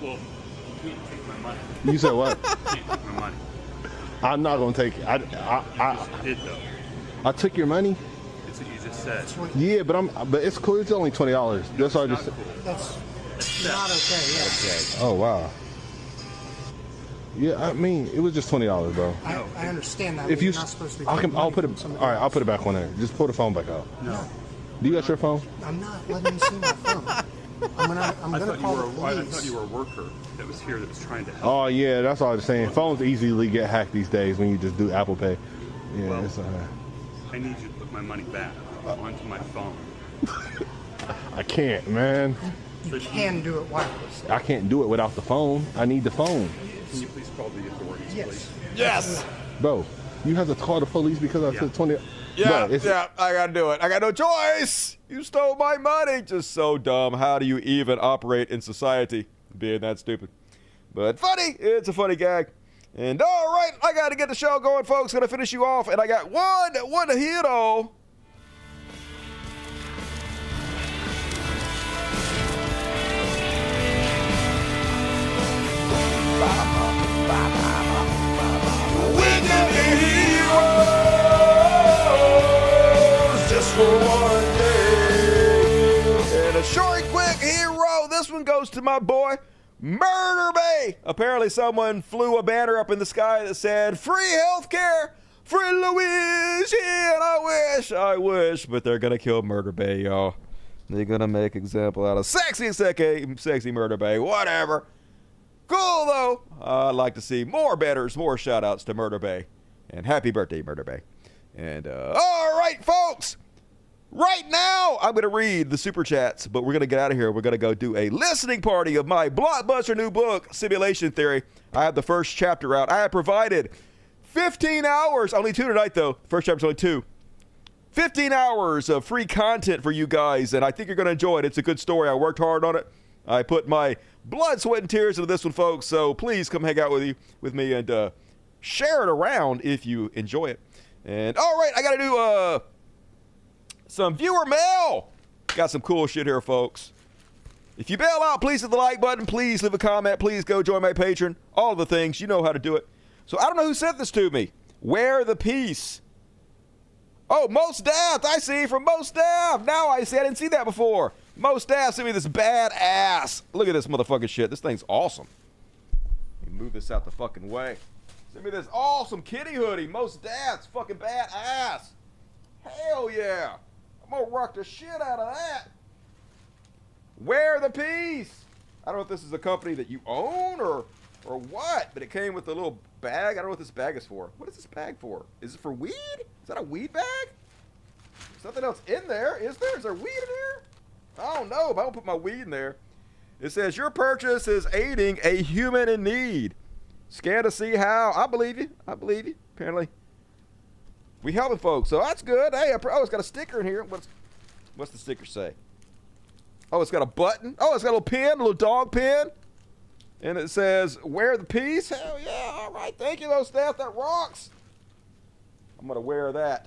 Well, you can't take my money. You said what? You can't take my money. I'm not gonna take it. You did, though. I took your money. It's what you just said. Yeah, but it's cool. It's only $20. That's all I just. That's not okay. Yeah. Oh wow. Yeah, I mean, it was just $20, bro. I understand that. If but you, you're not supposed to be I'll taking money put it. from somebody All right, I'll else. put it back on there. Just pull the phone back out. No. Do you got your phone? I'm not letting you see my phone. I'm gonna call the I police. thought you were a worker that was here that was trying to help. Oh yeah, that's all I was saying. Phones easily get hacked these days when you just do Apple Pay. Yeah, Well, it's I need you to put my money back onto my phone. I can't, man. You can do it wireless. I can't do it without the phone. I need the phone. Can you please call the authorities, Yes. please? Yes. Bro, you have to call the police because I took 20. Yeah, Bro, yeah, I gotta do it. I got no choice. You stole my money. Just so dumb. How do you even operate in society being that stupid? But funny. It's a funny gag. And all right, I got to get the show going, folks. Gonna finish you off, and I got one hero. Just for one day. And a short, quick hero. This one goes to my boy, Murder Bay. Apparently someone flew a banner up in the sky that said, free healthcare, free Louisiana. I wish, but they're going to kill Murder Bay, y'all. They're going to make example out of sexy Murder Bay, whatever. Cool, though. I'd like to see more banners, more shout-outs to Murder Bay. And happy birthday, Murder Bay. And, all right, folks. Right now, I'm going to read the super chats, but we're going to get out of here. We're going to go do a listening party of my blockbuster new book, Simulation Theory. I have the first chapter out. I have provided 15 hours, only 2 tonight though. First chapter's only 2. 15 hours of free content for you guys, and I think you're going to enjoy it. It's a good story. I worked hard on it. I put my blood, sweat, and tears into this one, folks, so please come hang out with me and share it around if you enjoy it. And all right, I got to do some viewer mail. Got some cool shit here, folks. If you bail out, please hit the like button. Please leave a comment. Please go join my Patreon. All the things. You know how to do it. So I don't know who sent this to me. Wear the Peace. Oh, Most Daft. I see from Most Daft. Now I see. I didn't see that before. Most Daft sent me this badass. Look at this motherfucking shit. This thing's awesome. Let me move this out the fucking way. Send me this awesome kitty hoodie. Most Daft's fucking badass. Hell yeah. I'm gonna rock the shit out of that. Wear the Peace. I don't know if this is a company that you own or what, but it came with a little bag. I don't know what this bag is for. What is this bag for? Is it for weed? Is that a weed bag? There's nothing else in there, is there? Is there weed in here? I don't know, but I don't put my weed in there. It says your purchase is aiding a human in need. Scan to see how. I believe you. I believe you. Apparently. We helping folks, so that's good. Hey, it's got a sticker in here. What's the sticker say? Oh, it's got a button. Oh, it's got a little pin, a little dog pin. And it says, wear the Peace. Hell yeah, all right. Thank you, those staff. That rocks. I'm going to wear that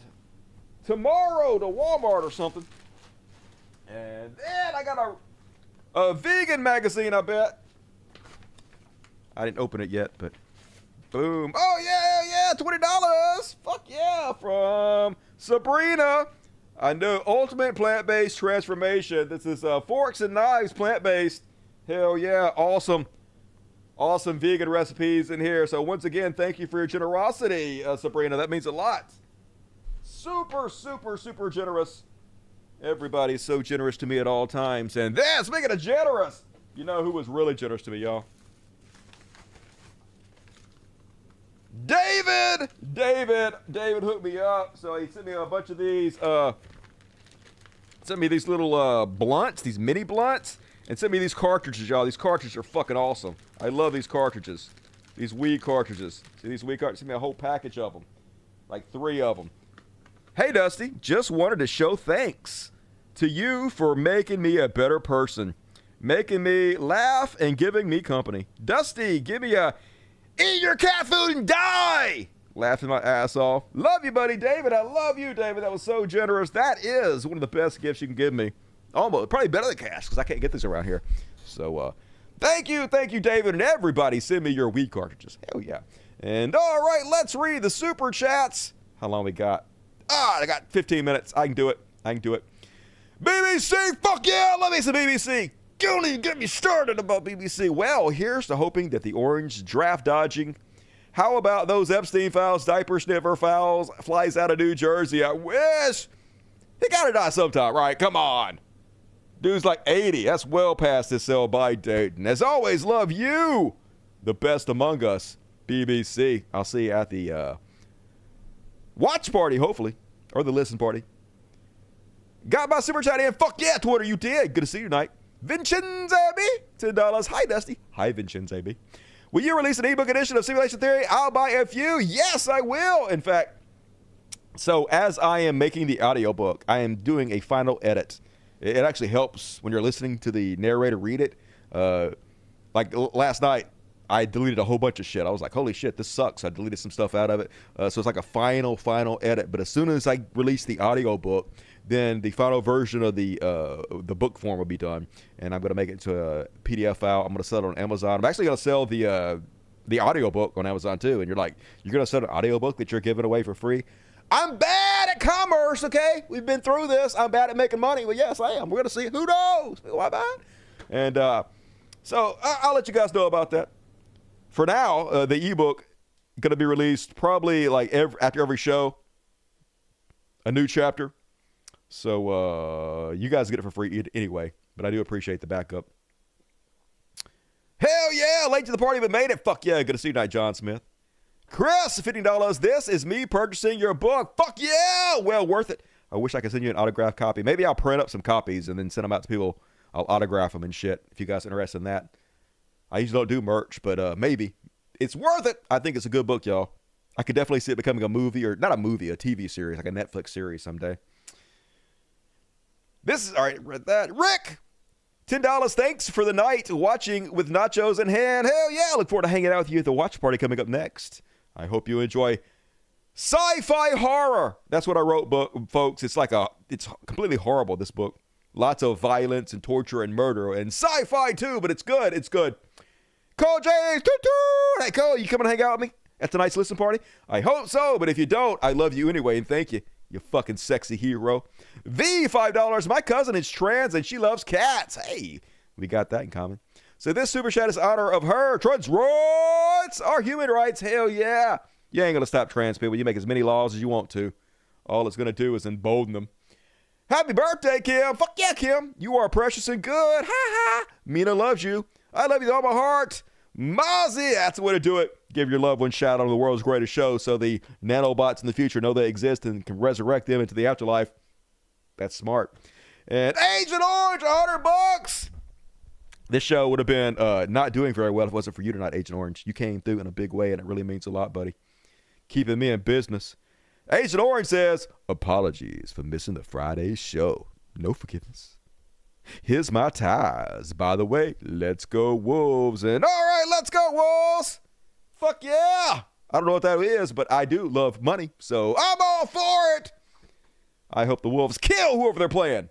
tomorrow to Walmart or something. And then I got a vegan magazine, I bet. I didn't open it yet, but boom. Oh, yeah, $20. Fuck yeah, from Sabrina. I know, Ultimate Plant-Based Transformation. This is Forks and Knives plant-based. Hell yeah, awesome. Awesome vegan recipes in here. So once again, thank you for your generosity, Sabrina. That means a lot. Super, super, super generous. Everybody's so generous to me at all times. And then, speaking of generous, you know who was really generous to me, y'all? David hooked me up. So he sent me a bunch of these, sent me these little blunts, these mini blunts, and sent me these cartridges, y'all. These cartridges are fucking awesome. I love these cartridges. These weed cartridges. See these weed cartridges? Sent me a whole package of them. Like 3 of them. Hey, Dusty, just wanted to show thanks to you for making me a better person. Making me laugh and giving me company. Dusty, give me a eat your cat food and die! Laughing my ass off. Love you, buddy. David, I love you, David. That was so generous. That is one of the best gifts you can give me. Almost. Probably better than cash, because I can't get these around here. So, thank you, David, and everybody send me your weed cartridges. Hell yeah. And all right, let's read the super chats. How long we got? I got 15 minutes. I can do it. BBC, fuck yeah, love me some BBC. Don't even get me started about BBC. Well, here's to hoping that the orange draft dodging. How about those Epstein files, diaper sniffer files, flies out of New Jersey? I wish. He gotta die sometime, right? Come on. Dude's like 80. That's well past his sell-by date. And as always, love you. The best among us, BBC. I'll see you at the watch party, hopefully. Or the listen party. Got my super chat in. Fuck yeah, Twitter, you did. Good to see you tonight. Vincenzo, $10. Hi, Dusty. Hi, Vincenzo. Will you release an ebook edition of Simulation Theory? I'll buy a few. Yes, I will. In fact, so as I am making the audiobook, I am doing a final edit. It actually helps when you're listening to the narrator read it. Like last night, I deleted a whole bunch of shit. I was like, holy shit, this sucks. I deleted some stuff out of it. So it's like a final edit. But as soon as I release the audiobook, then the final version of the book form will be done. And I'm going to make it into a PDF file. I'm going to sell it on Amazon. I'm actually going to sell the audiobook on Amazon too. And you're like, you're going to sell an audiobook that you're giving away for free? I'm bad at commerce, okay? We've been through this. I'm bad at making money. Well, yes, I am. We're going to see. Who knows? Why bad? And so I'll let you guys know about that. For now, the ebook going to be released probably like after every show, a new chapter. So you guys get it for free anyway, but I do appreciate the backup. Hell yeah, late to the party but made it. Fuck yeah, good to see you tonight, John Smith. Chris, $50. This is me purchasing your book. Fuck yeah, well worth it. I wish I could send you an autographed copy. Maybe I'll print up some copies and then send them out to people. I'll autograph them and shit if you guys are interested in that. I usually don't do merch, but maybe. It's worth it. I think it's a good book, y'all. I could definitely see it becoming a movie, or not a movie, a TV series, like a Netflix series someday. This is, all right, read that. Rick, $10, thanks for the night watching with nachos in hand. Hell yeah, I look forward to hanging out with you at the watch party coming up next. I hope you enjoy sci-fi horror. That's what I wrote, folks. It's completely horrible, this book. Lots of violence and torture and murder and sci-fi too, but it's good. It's good. Cole James, hey Cole, you coming to hang out with me at tonight's listen party? I hope so, but if you don't, I love you anyway, and thank you, you fucking sexy hero. V, $5. My cousin is trans and she loves cats. Hey, we got that in common. So this super chat is in honor of her. Trans rights are human rights. Hell yeah. You ain't gonna stop trans people. You make as many laws as you want to. All it's gonna do is embolden them. Happy birthday, Kim. Fuck yeah, Kim. You are precious and good. Ha ha. Mina loves you. I love you with all my heart. Mozzie, that's the way to do it. Give your loved one a shout out on the world's greatest show so the nanobots in the future know they exist and can resurrect them into the afterlife. That's smart. And Agent Orange, $100. This show would have been not doing very well if it wasn't for you tonight, Agent Orange. You came through in a big way, and it really means a lot, buddy. Keeping me in business. Agent Orange says, apologies for missing the Friday show. No forgiveness. Here's my ties. By the way, let's go Wolves. And all right, let's go Wolves. Fuck yeah. I don't know what that is, but I do love money, so I'm all for it. I hope the Wolves kill whoever they're playing.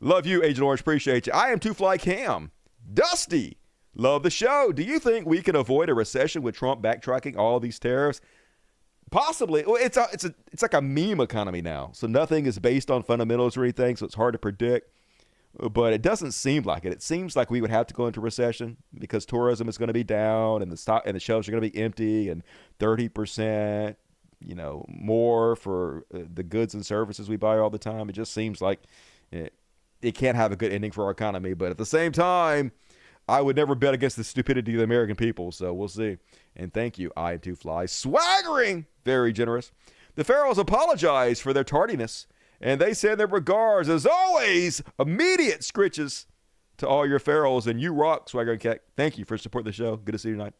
Love you, Agent Orange. Appreciate you. I am Two Fly Cam. Dusty. Love the show. Do you think we can avoid a recession with Trump backtracking all these tariffs? Possibly. Well, it's like a meme economy now. So nothing is based on fundamentals or anything, so it's hard to predict. But it doesn't seem like it. It seems like we would have to go into recession because tourism is going to be down and the shelves are going to be empty and 30%, more for the goods and services we buy all the time. It just seems like it can't have a good ending for our economy. But at the same time, I would never bet against the stupidity of the American people, so we'll see. And thank you, I Am Two Fly. Swaggering! Very generous. The Pharaohs apologize for their tardiness, and they send their regards, as always, immediate scritches to all your Pharaohs, and you rock, Swagger and Cat. Thank you for supporting the show. Good to see you tonight.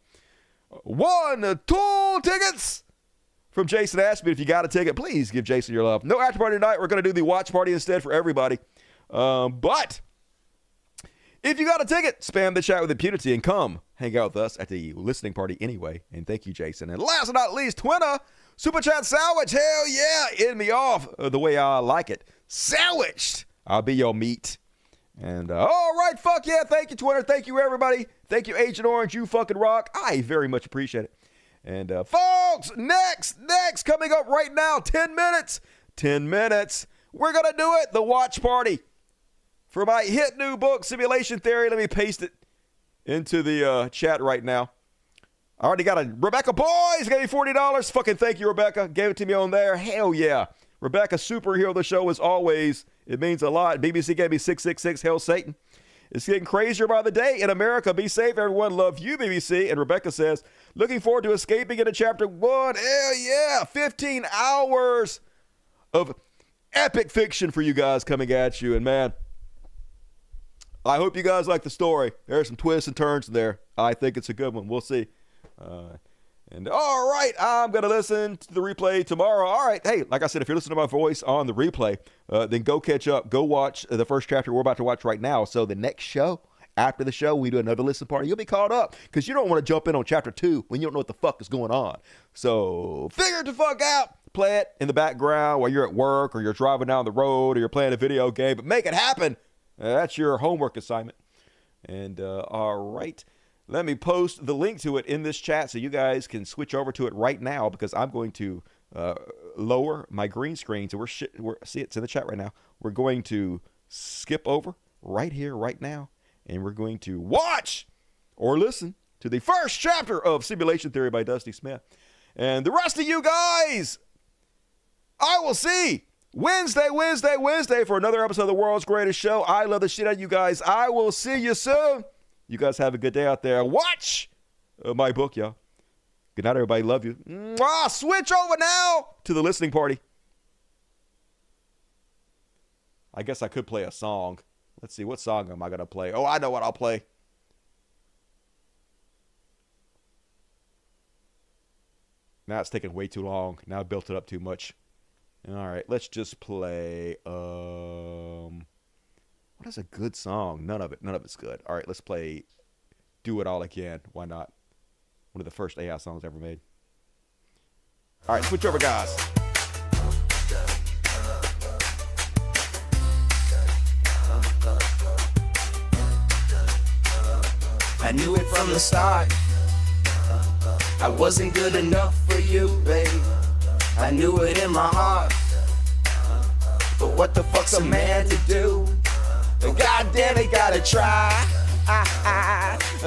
2 tickets from Jason Ashby. If you got a ticket, please give Jason your love. No after party tonight. We're going to do the watch party instead for everybody. But if you got a ticket, spam the chat with impunity and come hang out with us at the listening party anyway. And thank you, Jason. And last but not least, Twinna, Super Chat Sandwich. Hell yeah. End me off the way I like it. Sandwiched. I'll be your meat. And all right, fuck yeah. Thank you, Twitter. Thank you, everybody. Thank you, Agent Orange. You fucking rock. I very much appreciate it. And folks, next, coming up right now, 10 minutes. We're going to do it. The watch party. For my hit new book, Simulation Theory. Let me paste it into the chat right now. I already got a Rebecca Boys gave me $40. Fucking thank you, Rebecca. Gave it to me on there. Hell yeah. Rebecca, superhero of the show as always. It means a lot. BBC gave me 666. Hell Satan. It's getting crazier by the day in America. Be safe, everyone. Love you, BBC. And Rebecca says, looking forward to escaping into chapter 1. Hell yeah. 15 hours of epic fiction for you guys coming at you. And man, I hope you guys like the story. There's some twists and turns there. I think it's a good one. We'll see. And all right, I'm going to listen to the replay tomorrow. All right. Hey, like I said, if you're listening to my voice on the replay, then go catch up. Go watch the first chapter we're about to watch right now. So the next show, after the show, we do another listen party. You'll be caught up because you don't want to jump in on chapter 2 when you don't know what the fuck is going on. So figure it the fuck out. Play it in the background while you're at work or you're driving down the road or you're playing a video game. But make it happen. That's your homework assignment. And all right. Let me post the link to it in this chat so you guys can switch over to it right now because I'm going to lower my green screen. So see, it's in the chat right now. We're going to skip over right here, right now, and we're going to watch or listen to the first chapter of Simulation Theory by Dusty Smith. And the rest of you guys, I will see Wednesday for another episode of the world's greatest show. I love the shit out of you guys. I will see you soon. You guys have a good day out there. Watch my book, y'all. Good night, everybody. Love you. Mwah! Switch over now to the listening party. I guess I could play a song. Let's see, what song am I gonna play? Oh, I know what I'll play. Now it's taking way too long. Now I built it up too much. All right, let's just play. What is a good song? None of it's good. All right, let's play "Do It All Again." Why not? One of the first AI songs ever made. All right, switch over, guys. I knew it from the start. I wasn't good enough for you, babe. I knew it in my heart. But what the fuck's a man to do? God damn it, gotta try.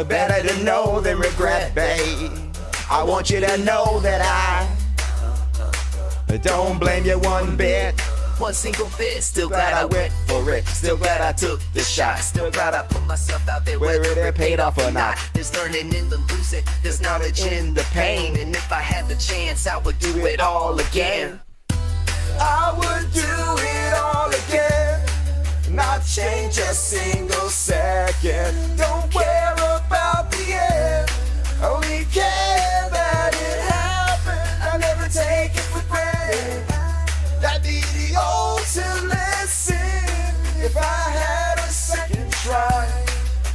Better to know than regret, babe. I want you to know that I don't blame you one bit. One single bit, still glad I went for it. Still glad I took the shot. Still glad I put myself out there, whether it paid off or not. There's learning in the losing, there's knowledge in the pain. And if I had the chance, I would do it all again. I would do it all again. Not change a single second. Don't care about the end. Only care that it happened. I never take it for granted. That'd be the ultimate sin. If I had a second try,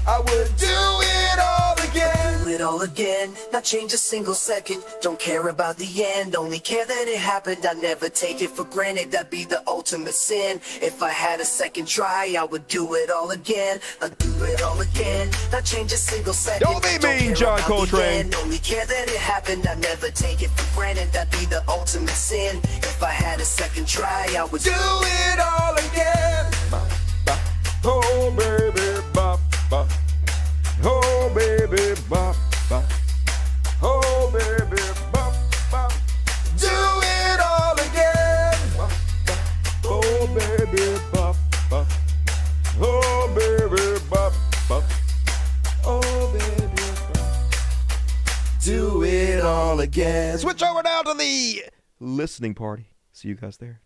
I would do it all again. Do it all again, not change a single second. Don't care about the end, only care that it happened. I never take it for granted, that'd be the ultimate sin. If I had a second try, I would do it all again. I'd do it all again, not change a single second. Don't be mean, John Coltrane. Only care that it happened, I never take it for granted. That'd be the ultimate sin. If I had a second try, I would do it all again. Oh baby, bop bop. Oh baby, bop bop. Oh baby, bop bop. Do it all again. Oh baby, bop bop. Oh baby, bop bop. Oh baby, bop. Do it all again. Switch over now to the listening party. See you guys there.